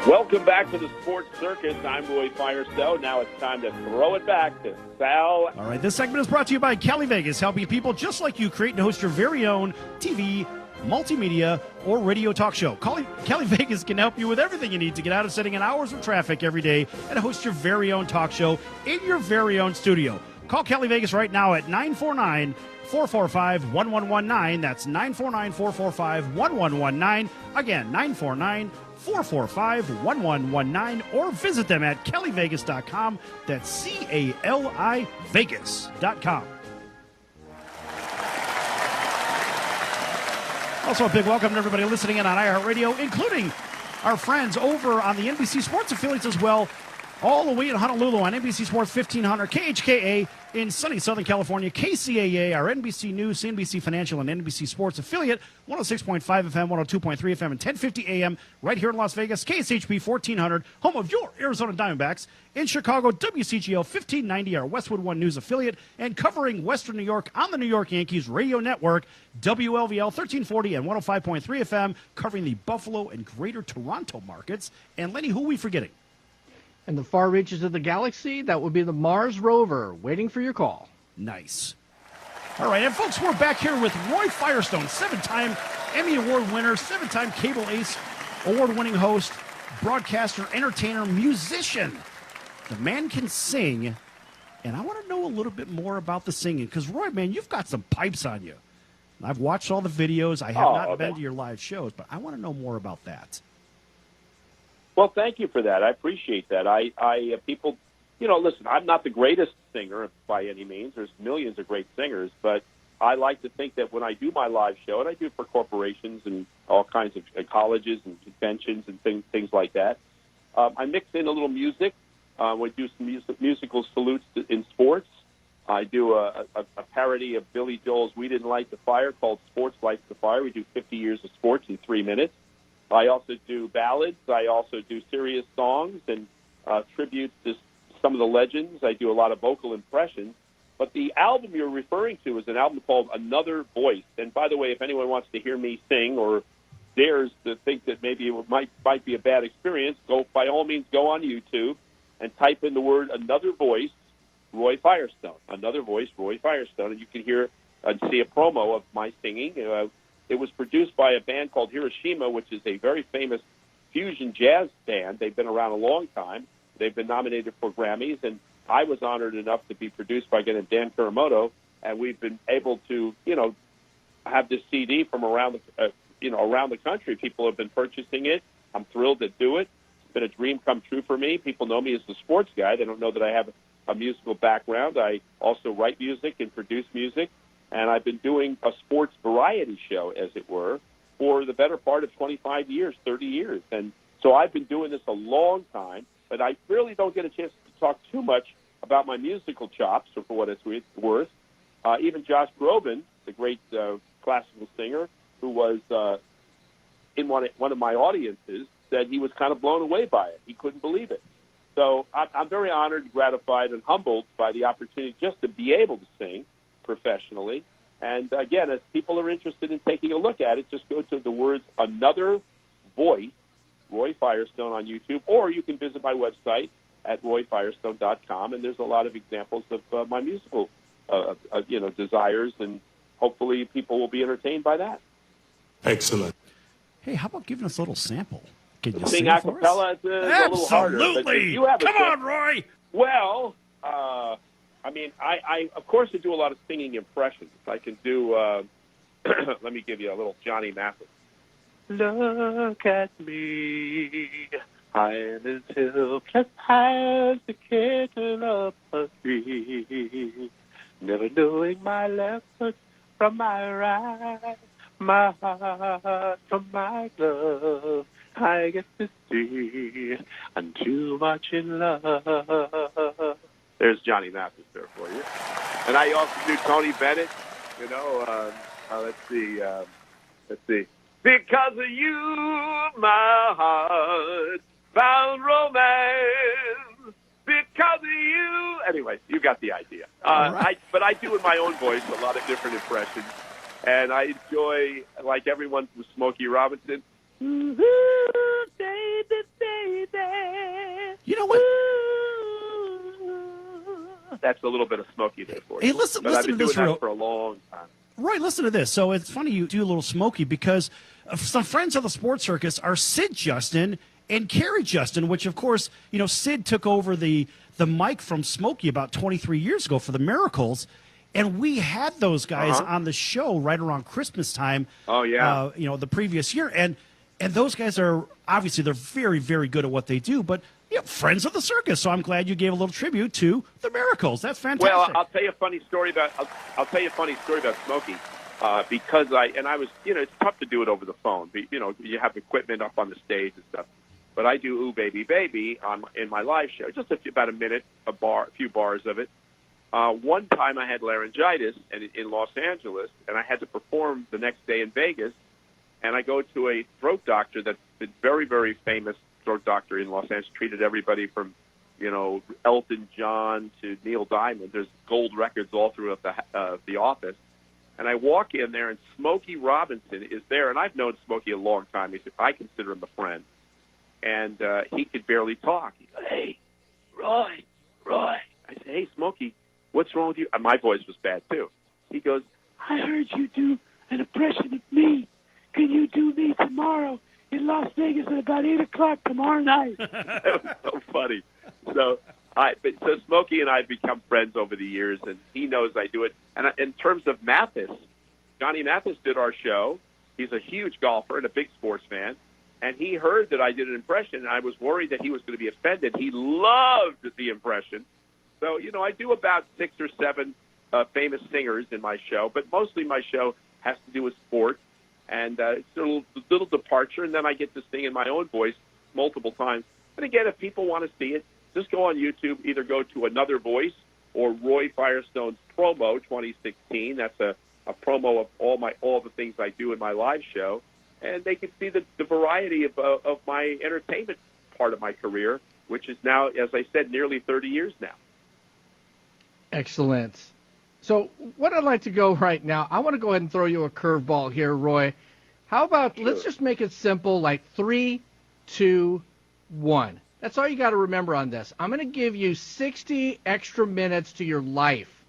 S1: Welcome back to the Sports Circus. I'm Roy Firestone. Now it's time to throw it back to Sal.
S3: All right, this segment is brought to you by Cali Vegas, helping people just like you create and host your very own TV, multimedia, or radio talk show. Cali Vegas can help you with everything you need to get out of sitting in hours of traffic every day and host your very own talk show in your very own studio. Call Cali Vegas right now at 949-445-1119. That's 949-445-1119. Again, 949-445-1119. Or visit them at calivegas.com. That's CALI Vegas.com. Also, a big welcome to everybody listening in on iHeartRadio, including our friends over on the NBC Sports affiliates as well, all the way in Honolulu on NBC Sports 1500, KHKA in sunny Southern California, KCAA, our NBC News, CNBC Financial, and NBC Sports affiliate, 106.5 FM, 102.3 FM, and 1050 AM right here in Las Vegas, KSHP 1400, home of your Arizona Diamondbacks. In Chicago, WCGO 1590, our Westwood One News affiliate, and covering Western New York on the New York Yankees Radio Network, WLVL 1340 and 105.3 FM, covering the Buffalo and Greater Toronto markets. And Lenny, who are we forgetting?
S4: In the far reaches of the galaxy, that would be the Mars rover, waiting for your call.
S3: Nice. All right, and folks, we're back here with Roy Firestone, 7-time Emmy Award winner, 7-time Cable Ace award-winning host, broadcaster, entertainer, musician. The man can sing, and I want to know a little bit more about the singing, because, Roy, man, you've got some pipes on you. I've watched all the videos. I have not been to your live shows, but I want to know more about that.
S1: Well, thank you for that. I appreciate that. People, listen, I'm not the greatest singer by any means. There's millions of great singers, but I like to think that when I do my live show, and I do it for corporations and all kinds of colleges and conventions and things like that, I mix in a little music. We do some musical salutes in sports. I do a parody of Billy Joel's "We Didn't Light the Fire" called "Sports Lights the Fire." We do 50 years of sports in 3 minutes. I also do ballads. I also do serious songs and tributes to some of the legends. I do a lot of vocal impressions. But the album you're referring to is an album called Another Voice. And by the way, if anyone wants to hear me sing or dares to think that maybe it might be a bad experience, by all means go on YouTube and type in the word Another Voice, Roy Firestone. Another Voice, Roy Firestone. And you can hear and see a promo of my singing. It was produced by a band called Hiroshima, which is a very famous fusion jazz band. They've been around a long time. They've been nominated for Grammys, and I was honored enough to be produced by Dan Kuramoto, and we've been able to, have this CD from around the country. People have been purchasing it. I'm thrilled to do it. It's been a dream come true for me. People know me as the sports guy. They don't know that I have a musical background. I also write music and produce music. And I've been doing a sports variety show, as it were, for the better part of 25 years, 30 years. And so I've been doing this a long time, but I really don't get a chance to talk too much about my musical chops, or for what it's worth. Even Josh Groban, the great classical singer, who was in one of my audiences, said he was kind of blown away by it. He couldn't believe it. So I'm very honored, gratified, and humbled by the opportunity just to be able to sing professionally. And again, if people are interested in taking a look at it, just go to the words Another Voice, Roy Firestone on YouTube, or you can visit my website at royfirestone.com, and there's a lot of examples of my musical desires, and hopefully people will be entertained by that.
S22: Excellent.
S3: Hey, how about giving us a little sample? Can you
S1: sing
S3: sing
S1: a
S3: for us?
S1: cappella? It's a little harder.
S3: Absolutely. Come on, Roy.
S1: Well, I of course I do a lot of singing impressions. I can do. Let me give you a little Johnny Mathis. Look at me, I'm as helpless as the kitten up a tree, never knowing my left foot from my right, my heart from my glove. I get to see I'm too much in love. There's Johnny Mathis there for you. And I also do Tony Bennett. Let's see. Because of you, my heart found romance. Because of you. Anyway, you got the idea. Right. But I do in my own voice a lot of different impressions. And I enjoy, like everyone from Smokey Robinson,
S5: Ooh, baby, baby.
S3: You know what?
S1: That's a little bit of Smokey there for you.
S3: Hey, listen
S1: but I've
S3: to
S1: been
S3: this
S1: doing
S3: real.
S1: that for a long time.
S3: Right, listen to this. So it's funny you do a little Smokey because some friends of the Sports Circus are Sid Justin and Carrie Justin, which, of course, you know, Sid took over the mic from Smokey about 23 years ago for the Miracles. And we had those guys on the show right around Christmas time.
S1: Oh, yeah.
S3: You know, the previous year. And those guys are, obviously, they're very, very good at what they do. But, you know, friends of the circus. So I'm glad you gave a little tribute to the Miracles. That's fantastic.
S1: Well, I'll tell you a funny story about Smokey. Because I was, you know, it's tough to do it over the phone. But, you know, you have equipment up on the stage and stuff. But I do Ooh Baby Baby in my live show, just about a minute, a few bars of it. One time I had laryngitis in Los Angeles, and I had to perform the next day in Vegas. And I go to a throat doctor that's been very, very famous throat doctor in Los Angeles, treated everybody from, you know, Elton John to Neil Diamond. There's gold records all throughout the office. And I walk in there, and Smokey Robinson is there. And I've known Smokey a long time. I consider him a friend. And he could barely talk. He goes, "Hey, Roy. I said, "Hey, Smokey, what's wrong with you?" And my voice was bad, too. He goes, "I heard you do an impression of me. Can you do me tomorrow in Las Vegas at about 8 o'clock tomorrow night?" That was so funny. So Smokey and I have become friends over the years, and he knows I do it. And in terms of Mathis, Johnny Mathis did our show. He's a huge golfer and a big sports fan. And he heard that I did an impression, and I was worried that he was going to be offended. He loved the impression. So, you know, I do about 6 or 7 famous singers in my show, but mostly my show has to do with sports. And it's a little departure, and then I get to sing in my own voice multiple times. And again, if people want to see it, just go on YouTube, either go to Another Voice or Roy Firestone's Promo 2016. That's a promo of all the things I do in my live show. And they can see the variety of my entertainment part of my career, which is now, as I said, nearly 30 years now.
S4: Excellent. So what I'd like to go right now, I want to go ahead and throw you a curveball here, Roy. How about let's just make it simple, like 3, 2, 1. That's all you got to remember on this. I'm going to give you 60 extra minutes to your life.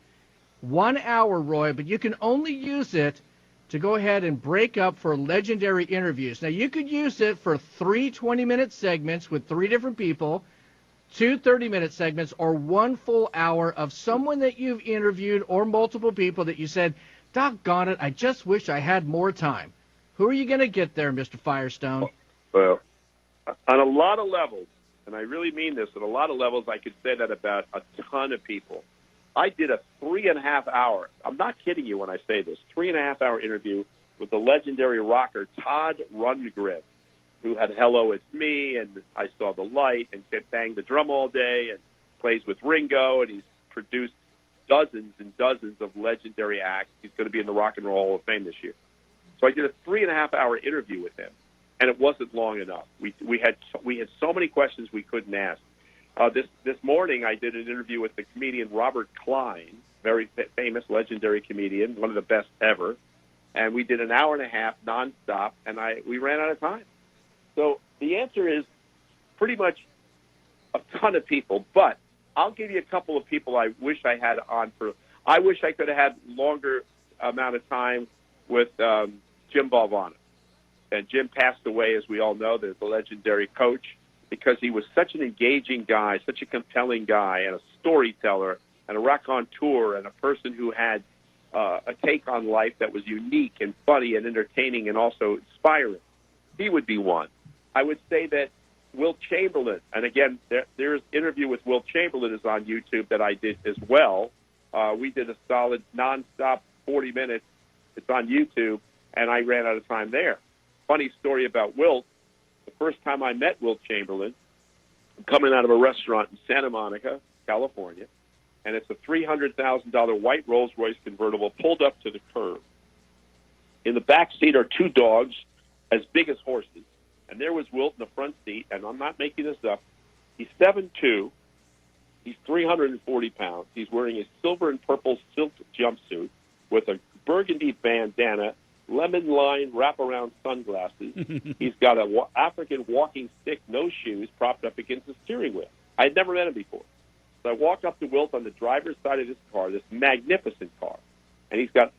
S4: 1 hour, Roy, but you can only use it to go ahead and break up for legendary interviews. Now, you could use it for 3 20-minute segments with 3 different people, 2 30-minute segments, or 1 full hour of someone that you've interviewed or multiple people that you said, "Doggone it, I just wish I had more time." Who are you going to get there, Mr. Firestone?
S1: Well, on a lot of levels, and I really mean this, on a lot of levels, I could say that about a ton of people. I did a 3.5 hour, I'm not kidding you when I say this, 3.5 hour interview with the legendary rocker Todd Rundgren, who had Hello, It's Me, and I Saw the Light, and banged the drum all day, and plays with Ringo, and he's produced dozens and dozens of legendary acts. He's going to be in the Rock and Roll Hall of Fame this year. So I did a 3.5 hour interview with him, and it wasn't long enough. We had so many questions we couldn't ask. This morning, I did an interview with the comedian Robert Klein, very famous, legendary comedian, one of the best ever. And we did an hour and a half nonstop, and we ran out of time. So the answer is pretty much a ton of people. But I'll give you a couple of people I wish I had on for. I wish I could have had longer amount of time with Jim Valvano. And Jim passed away, as we all know, the legendary coach, because he was such an engaging guy, such a compelling guy, and a storyteller, and a raconteur, and a person who had a take on life that was unique and funny and entertaining and also inspiring. He would be one. I would say that Wilt Chamberlain, and again, there's interview with Wilt Chamberlain is on YouTube that I did as well. We did a solid nonstop 40 minutes. It's on YouTube, and I ran out of time there. Funny story about Wilt. The first time I met Wilt Chamberlain, I'm coming out of a restaurant in Santa Monica, California, and it's a $300,000 white Rolls-Royce convertible pulled up to the curb. In the back seat are 2 dogs as big as horses, and there was Wilt in the front seat, and I'm not making this up. He's 7'2", he's 340 pounds, he's wearing a silver and purple silk jumpsuit with a burgundy bandana lemon line wraparound sunglasses. He's got a African walking stick, no shoes, propped up against the steering wheel. I had never met him before. So I walked up to Wilt on the driver's side of this car, this magnificent car. And he's got,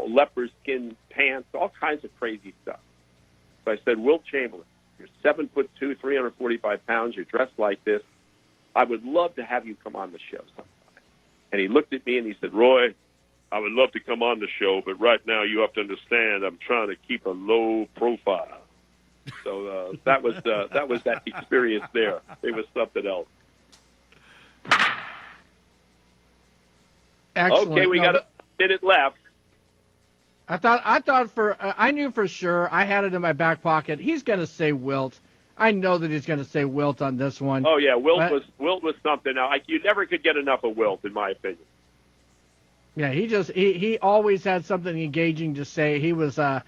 S1: leopard skin pants, all kinds of crazy stuff. So I said, Wilt Chamberlain, you're 7'2", 345 pounds. You're dressed like this. I would love to have you come on the show sometime. And he looked at me and he said, Roy, I would love to come on the show, but right now you have to understand I'm trying to keep a low profile. So that was that experience there. It was something else.
S4: Excellent.
S1: Okay, we got a minute left.
S4: I knew for sure. I had it in my back pocket. He's going to say Wilt. I know that he's going to say Wilt on this one.
S1: Oh yeah, Wilt was something. Now you never could get enough of Wilt, in my opinion.
S4: Yeah, he always had something engaging to say. He was, and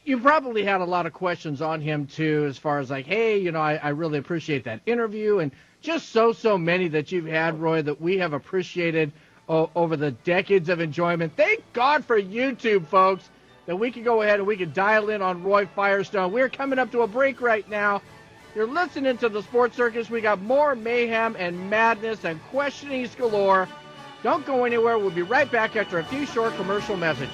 S4: you probably had a lot of questions on him too, as far as like, hey, I really appreciate that interview, and just so many that you've had, Roy, that we have appreciated over the decades of enjoyment. Thank God for YouTube, folks, that we can go ahead and we can dial in on Roy Firestone. We're coming up to a break right now. You're listening to the Sports Circus. We got more mayhem and madness and questionings galore. Don't go anywhere. We'll be right back after a few short commercial messages.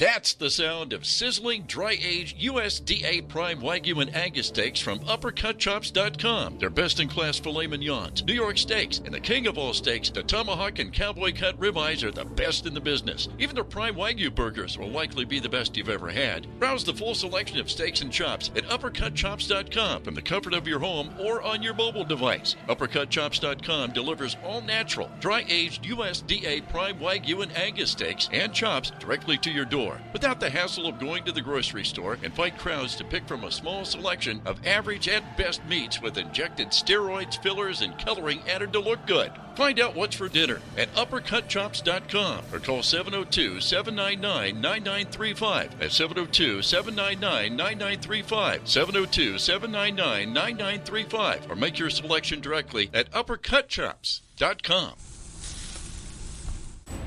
S10: That's the sound of sizzling, dry-aged USDA Prime Wagyu and Angus steaks from UpperCutChops.com. Their best-in-class filet mignons, New York steaks, and the king of all steaks, the tomahawk and cowboy cut ribeyes are the best in the business. Even their Prime Wagyu burgers will likely be the best you've ever had. Browse the full selection of steaks and chops at UpperCutChops.com from the comfort of your home or on your mobile device. UpperCutChops.com delivers all-natural, dry-aged USDA Prime Wagyu and Angus steaks and chops directly to your door, without the hassle of going to the grocery store and fight crowds to pick from a small selection of average and best meats with injected steroids, fillers, and coloring added to look good. Find out what's for dinner at UpperCutChops.com or call 702-799-9935. That's 702-799-9935. 702-799-9935. Or make your selection directly at UpperCutChops.com.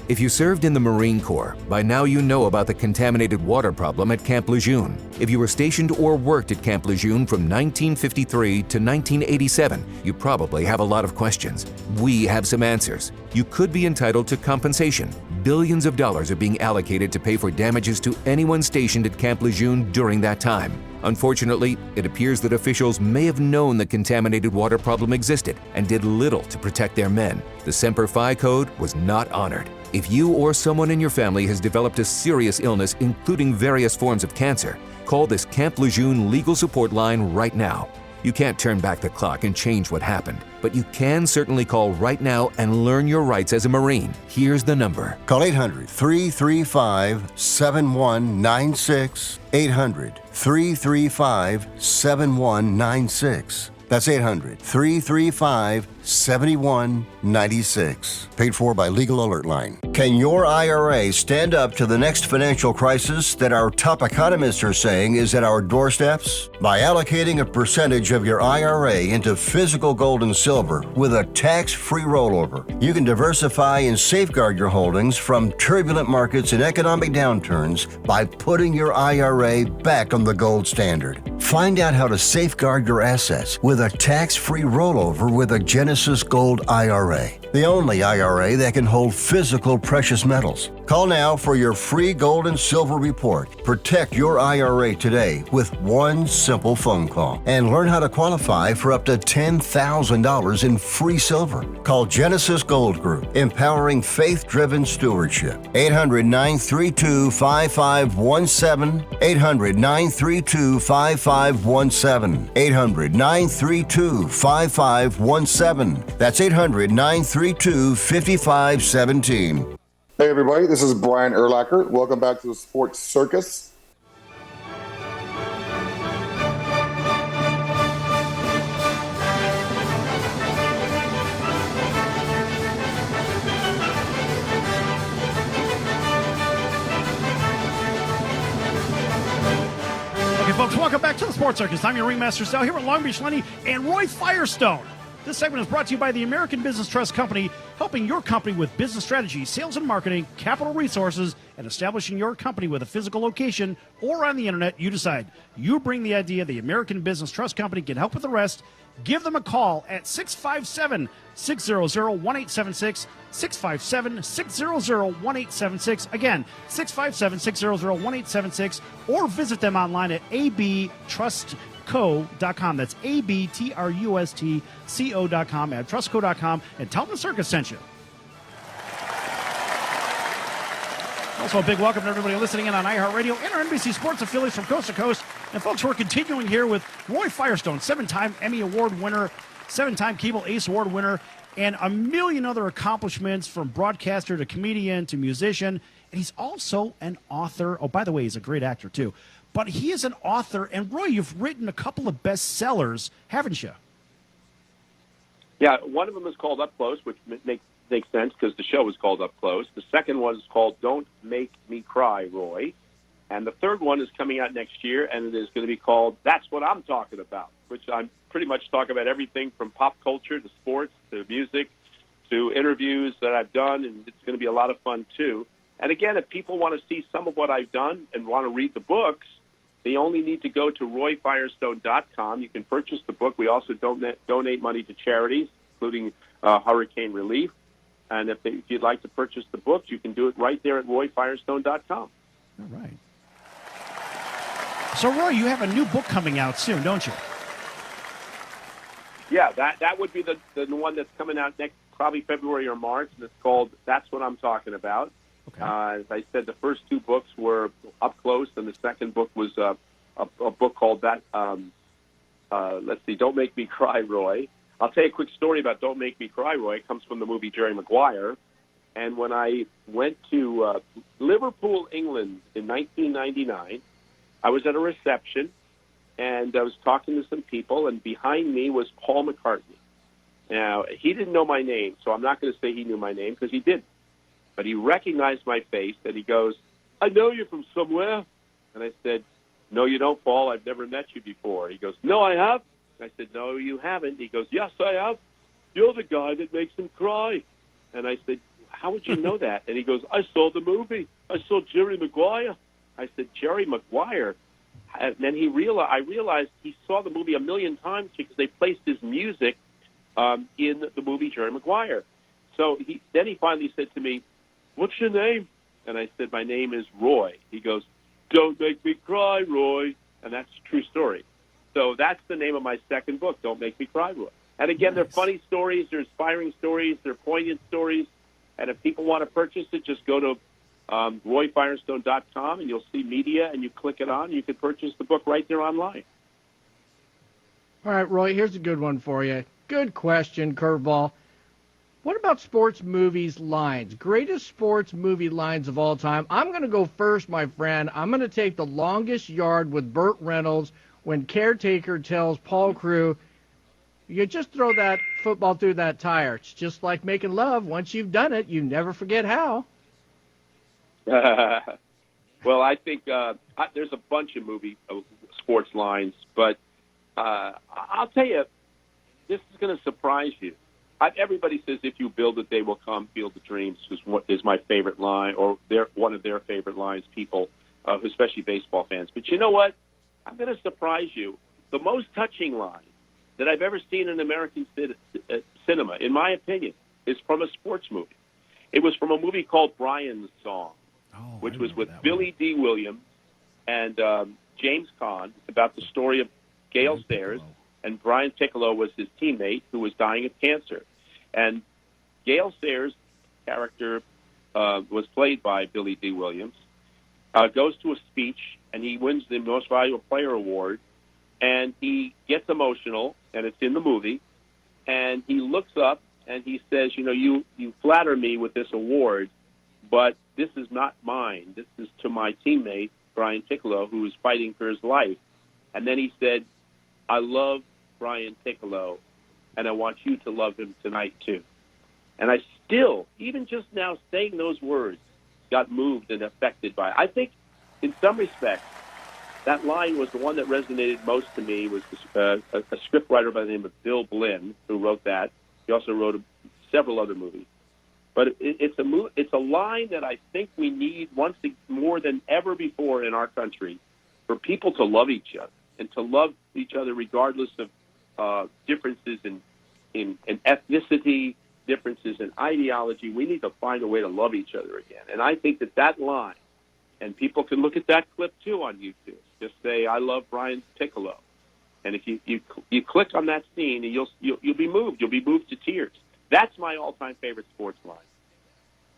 S13: If you served in the Marine Corps, by now you know about the contaminated water problem at Camp Lejeune. If you were stationed or worked at Camp Lejeune from 1953 to 1987, you probably have a lot of questions. We have some answers. You could be entitled to compensation. Billions of dollars are being allocated to pay for damages to anyone stationed at Camp Lejeune during that time. Unfortunately, it appears that officials may have known the contaminated water problem existed and did little to protect their men. The Semper Fi code was not honored. If you or someone in your family has developed a serious illness, including various forms of cancer, call this Camp Lejeune legal support line right now. You can't turn back the clock and change what happened, but you can certainly call right now and learn your rights as a Marine. Here's the number.
S7: Call 800-335-7196. 800-335-7196. That's 800-335-7196. Paid for by Legal Alert Line. Can your IRA stand up to the next financial crisis that our top economists are saying is at our doorsteps? By allocating a percentage of your IRA into physical gold and silver with a tax-free rollover, you can diversify and safeguard your holdings from turbulent markets and economic downturns by putting your IRA back on the gold standard. Find out how to safeguard your assets with a tax-free rollover with a Genesis Gold IRA, the only IRA that can hold physical precious metals. Call now for your free gold and silver report. Protect your IRA today with one simple phone call and learn how to qualify for up to $10,000 in free silver. Call Genesis Gold Group, empowering faith-driven stewardship. 800-932-5517. 800-932-5517. 800-932-5517. That's 800-932-5517.
S15: Hey everybody, this is Brian Urlacher. Welcome back to the Sports Circus.
S3: folks. Welcome back to the Sports Circus. I'm your Ringmaster Sal here at Long Beach Lenny and Roy Firestone. This segment is brought to you by the American Business Trust Company, helping your company with business strategy, sales and marketing, capital resources, and establishing your company with a physical location or on the internet. You decide. You bring the idea. The American Business Trust Company can help with the rest. Give them a call at 657-600-1876, 657-600-1876. Again, 657-600-1876, or visit them online at abtrustco.com. That's abtrustco.com at trustco.com, and tell them the circus sent you. Also, a big welcome to everybody listening in on iHeartRadio and our NBC Sports affiliates from coast to coast. And, folks, we're continuing here with Roy Firestone, 7-time Emmy Award winner, 7-time Cable Ace Award winner, and a million other accomplishments from broadcaster to comedian to musician. And he's also an author. Oh, by the way, he's a great actor, too. But he is an author. And, Roy, you've written a couple of bestsellers, haven't you?
S1: Yeah, one of them is called Up Close, which makes sense because the show is called Up Close. The second one is called Don't Make Me Cry, Roy. And the third one is coming out next year, and it is going to be called That's What I'm Talking About, which I'm pretty much talking about everything from pop culture to sports to music to interviews that I've done, and it's going to be a lot of fun, too. And, again, if people want to see some of what I've done and want to read the books, they only need to go to royfirestone.com. You can purchase the book. We also donate money to charities, including hurricane relief. And if you'd like to purchase the book, you can do it right there at royfirestone.com.
S3: All right. So, Roy, you have a new book coming out soon, don't you?
S1: Yeah, that would be the one that's coming out next, probably February or March, and it's called That's What I'm Talking About.
S3: Okay.
S1: As I said, the first two books were Up Close, and the second book was a book called Don't Make Me Cry, Roy. I'll tell you a quick story about Don't Make Me Cry, Roy. It comes from the movie Jerry Maguire. And when I went to Liverpool, England in 1999, I was at a reception, and I was talking to some people, and behind me was Paul McCartney. Now, he didn't know my name, so I'm not going to say he knew my name because he didn't. But he recognized my face, and he goes, I know you from somewhere. And I said, no, you don't, Paul. I've never met you before. He goes, no, I have. I said, no, you haven't. He goes, yes, I have. You're the guy that makes him cry. And I said, how would you know that? And he goes, I saw the movie. I saw Jerry Maguire. I said, Jerry Maguire? And then I realized he saw the movie a million times because they placed his music in the movie Jerry Maguire. So then he finally said to me, what's your name? And I said, my name is Roy. He goes, don't make me cry, Roy. And that's a true story. So that's the name of my second book, Don't Make Me Cry, Roy. And again, They're funny stories, they're inspiring stories, they're poignant stories. And if people want to purchase it, just go to royfirestone.com, and you'll see media, and you click it on. You can purchase the book right there online.
S4: All right, Roy, here's a good one for you. Good question, curveball. What about sports movies lines? Greatest sports movie lines of all time. I'm going to go first, my friend. I'm going to take The Longest Yard with Burt Reynolds when Caretaker tells Paul Crewe, you just throw that football through that tire. It's just like making love. Once you've done it, you never forget how.
S1: Well, I think there's a bunch of sports lines, but I'll tell you, this is going to surprise you. Everybody says, if you build it, they will come. Field of Dreams is my favorite line, or one of their favorite lines, people, especially baseball fans. But you know what? I'm going to surprise you. The most touching line that I've ever seen in American cinema, in my opinion, is from a sports movie. It was from a movie called Brian's Song, which was with Billy D. Williams and James Caan. It's about the story of Gale Sayers, and Brian Piccolo was his teammate who was dying of cancer. And Gale Sayers' character was played by Billy D. Williams, goes to a speech, and he wins the Most Valuable Player Award, and he gets emotional, and it's in the movie, and he looks up, and he says, you flatter me with this award, but this is not mine. This is to my teammate, Brian Piccolo, who is fighting for his life. And then he said, I love Brian Piccolo, and I want you to love him tonight, too. And I still, even just now saying those words, got moved and affected by it. I think, in some respects, that line was the one that resonated most to me. Was a scriptwriter by the name of Bill Blinn who wrote that. He also wrote several other movies. But it's a line that I think we need more than ever before in our country for people to love each other and to love each other regardless of differences in ethnicity, differences in ideology. We need to find a way to love each other again. And I think that line, and people can look at that clip too on YouTube. Just say, "I love Brian Piccolo," and if you click on that scene, and you'll be moved. You'll be moved to tears. That's my all-time favorite sports line.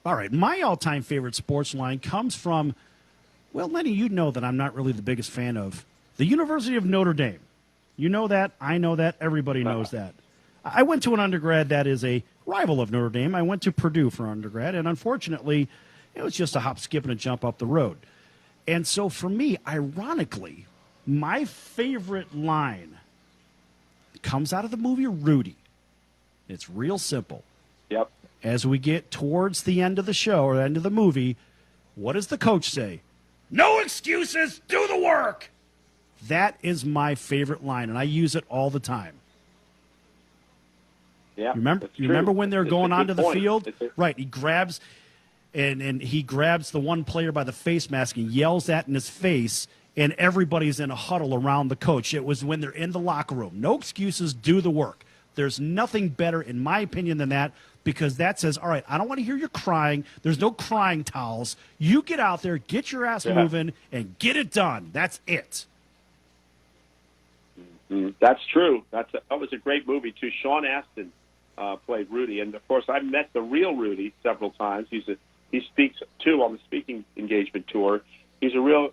S3: All right, my all-time favorite sports line comes from, well, Lenny, you know that I'm not really the biggest fan of the University of Notre Dame. You know that. I know that. Everybody knows that. I went to an undergrad that is a rival of Notre Dame. I went to Purdue for undergrad, and unfortunately, it was just a hop, skip, and a jump up the road. And so for me, ironically, my favorite line comes out of the movie Rudy. It's real simple.
S1: Yep.
S3: As we get towards the end of the show or the end of the movie, what does the coach say? No excuses, do the work. That is my favorite line, and I use it all the time.
S1: Yeah,
S3: you remember when they're going onto the field? Right, he grabs he grabs the one player by the face mask and yells that in his face, and everybody's in a huddle around the coach. It was when they're in the locker room. No excuses, do the work. There's nothing better, in my opinion, than that, because that says, all right, I don't want to hear you crying. There's no crying towels. You get out there, get your ass moving, and get it done. That's it.
S1: That's true. That was a great movie, too. Sean Astin played Rudy. And, of course, I met the real Rudy several times. He speaks, too, on the speaking engagement tour. He's one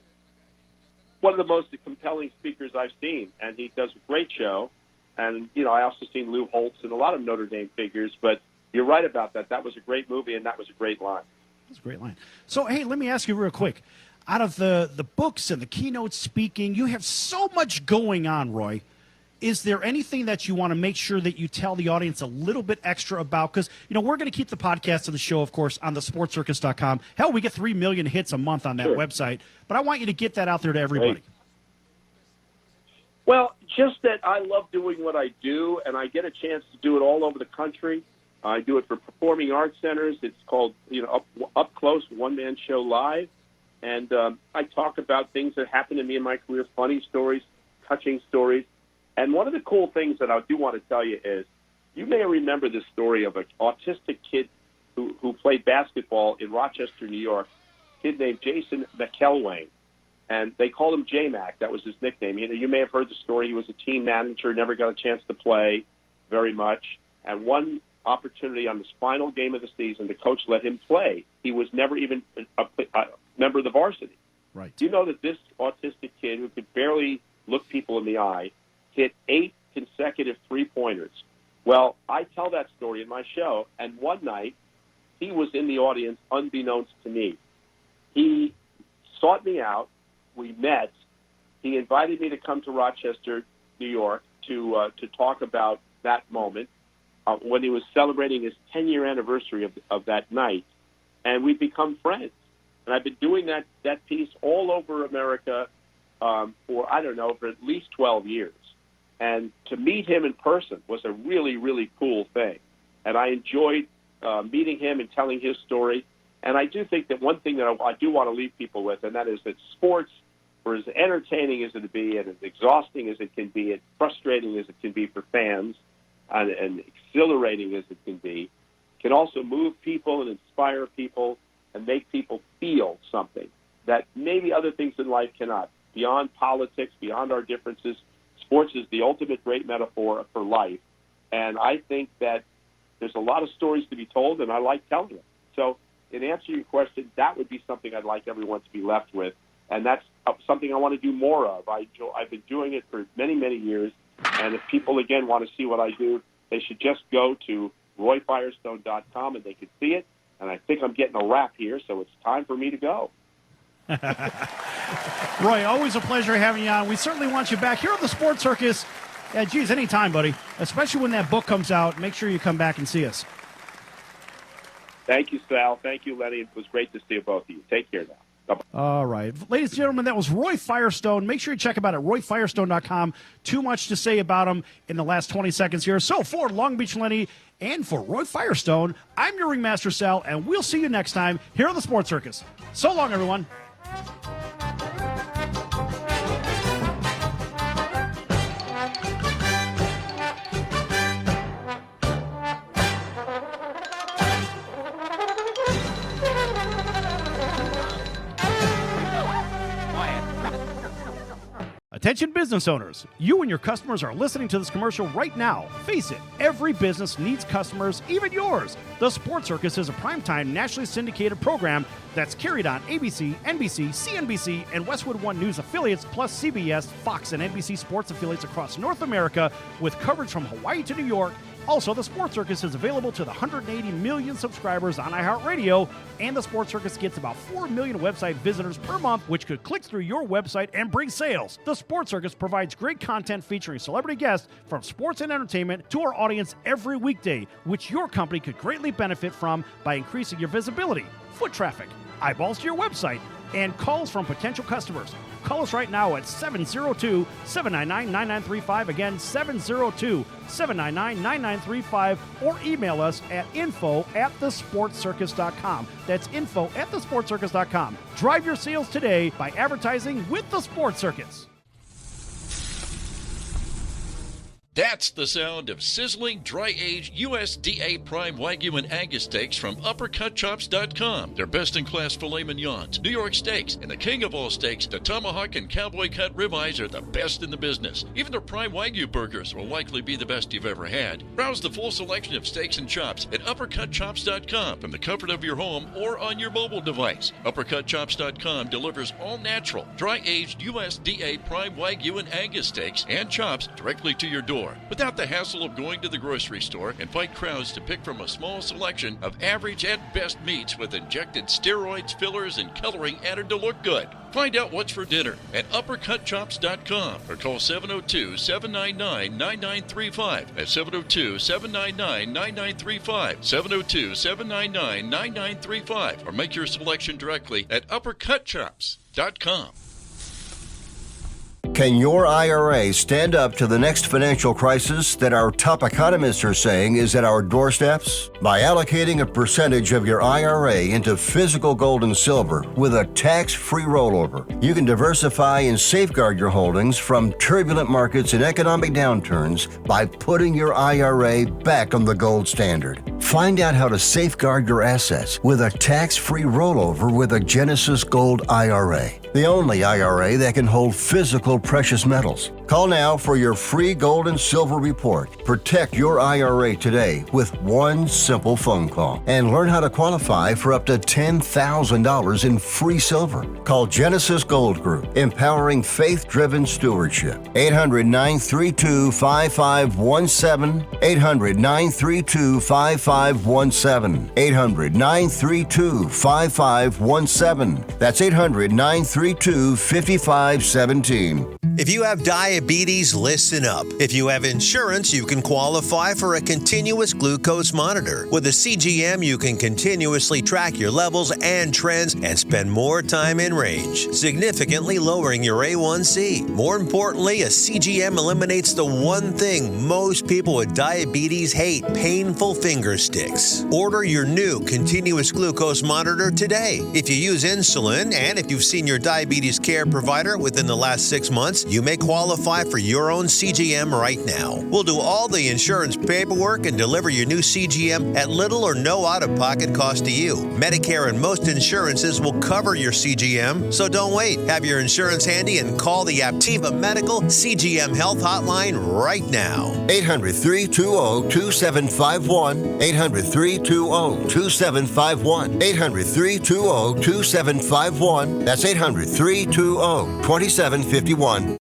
S1: of the most compelling speakers I've seen, and he does a great show. And, I also seen Lou Holtz and a lot of Notre Dame figures, but you're right about that. That was a great movie, and that was a great line.
S3: That's a great line. So, hey, let me ask you real quick. Out of the books and the keynote speaking, you have so much going on, Roy. Is there anything that you want to make sure that you tell the audience a little bit extra about? Because, we're going to keep the podcast of the show, of course, on the sportscircus.com. Hell, we get 3 million hits a month on that website. But I want you to get that out there to everybody.
S1: Great. Well, just that I love doing what I do, and I get a chance to do it all over the country. I do it for performing arts centers. It's called, Up Close, One-Man Show Live. And I talk about things that happened to me in my career, funny stories, touching stories. And one of the cool things that I do want to tell you is, you may remember this story of an autistic kid who played basketball in Rochester, New York, a kid named Jason McElwain. And they called him J-Mac. That was his nickname. You may have heard the story. He was a team manager, never got a chance to play very much. And one opportunity on his final game of the season, the coach let him play. He was never even a member of the varsity.
S3: Right.
S1: Do you know that this autistic kid who could barely look people in the eye hit 8 consecutive three-pointers? Well, I tell that story in my show, and one night he was in the audience unbeknownst to me. He sought me out. We met. He invited me to come to Rochester, New York, to talk about that moment when he was celebrating his 10-year anniversary of that night, and we've become friends. And I've been doing that piece all over America for at least 12 years. And to meet him in person was a really, really cool thing. And I enjoyed meeting him and telling his story. And I do think that one thing that I do want to leave people with, and that is that sports, for as entertaining as it can be and as exhausting as it can be, as frustrating as it can be for fans, and exhilarating as it can be, can also move people and inspire people and make people feel something that maybe other things in life cannot. Beyond politics, beyond our differences, sports is the ultimate great metaphor for life. And I think that there's a lot of stories to be told, and I like telling them. So in answer to your question, that would be something I'd like everyone to be left with. And that's something I want to do more of. I've been doing it for many, many years. And if people, again, want to see what I do, they should just go to RoyFirestone.com and they can see it. And I think I'm getting a wrap here, so it's time for me to go.
S3: Roy, always a pleasure having you on. We certainly want you back here on the Sports Circus. Yeah, geez, anytime, buddy. Especially when that book comes out. Make sure you come back and see us.
S1: Thank you, Sal. Thank you, Lenny. It was great to see you both of you. Take care now.
S3: All right. Ladies and gentlemen, that was Roy Firestone. Make sure you check him out at royfirestone.com. Too much to say about him in the last 20 seconds here. So for Long Beach Lenny and for Roy Firestone, I'm your Ringmaster Sal, and we'll see you next time here on the Sports Circus. So long, everyone. Attention business owners, you and your customers are listening to this commercial right now. Face it, every business needs customers, even yours. The Sports Circus is a primetime nationally syndicated program that's carried on ABC, NBC, CNBC, and Westwood One News affiliates, plus CBS, Fox, and NBC sports affiliates across North America with coverage from Hawaii to New York. Also, the Sports Circus is available to the 180 million subscribers on iHeartRadio, and the Sports Circus gets about 4 million website visitors per month, which could click through your website and bring sales. The Sports Circus provides great content featuring celebrity guests from sports and entertainment to our audience every weekday, which your company could greatly benefit from by increasing your visibility, foot traffic, eyeballs to your website, and calls from potential customers. Call us right now at 702-799-9935. Again, 702-799-9935. Or email us at info@thesportscircus.com. That's info@thesportscircus.com. Drive your sales today by advertising with the Sports Circus.
S10: That's the sound of sizzling, dry-aged USDA Prime Wagyu and Angus steaks from UppercutChops.com. Their best-in-class filet mignons, New York steaks, and the king of all steaks, the tomahawk and cowboy cut ribeyes are the best in the business. Even their Prime Wagyu burgers will likely be the best you've ever had. Browse the full selection of steaks and chops at UppercutChops.com from the comfort of your home or on your mobile device. UppercutChops.com delivers all-natural, dry-aged USDA Prime Wagyu and Angus steaks and chops directly to your door, without the hassle of going to the grocery store and fight crowds to pick from a small selection of average at best meats with injected steroids, fillers, and coloring added to look good. Find out what's for dinner at UppercutChops.com or call 702-799-9935. That's 702-799-9935. 702-799-9935. Or make your selection directly at UppercutChops.com.
S7: Can your IRA stand up to the next financial crisis that our top economists are saying is at our doorsteps? By allocating a percentage of your IRA into physical gold and silver with a tax-free rollover, you can diversify and safeguard your holdings from turbulent markets and economic downturns by putting your IRA back on the gold standard. Find out how to safeguard your assets with a tax-free rollover with a Genesis Gold IRA, the only IRA that can hold physical precious metals. Call now for your free gold and silver report. Protect your IRA today with one simple phone call and learn how to qualify for up to $10,000 in free silver. Call Genesis Gold Group, empowering faith-driven stewardship. 800-932-5517. 800-932-5517. 800-932-5517. That's 800-932-5517.
S14: If you have diabetes, listen up. If you have insurance, you can qualify for a continuous glucose monitor. With a CGM, you can continuously track your levels and trends and spend more time in range, significantly lowering your A1C. More importantly, a CGM eliminates the one thing most people with diabetes hate: painful finger sticks. Order your new continuous glucose monitor today. If you use insulin and if you've seen your diabetes care provider within the last 6 months, you may qualify for your own CGM right now. We'll do all the insurance paperwork and deliver your new CGM at little or no out-of-pocket cost to you. Medicare and most insurances will cover your CGM, so don't wait. Have your insurance handy and call the Aptiva Medical CGM Health Hotline right now.
S7: 800-320-2751. 800-320-2751. 800-320-2751. That's 800-320-2751.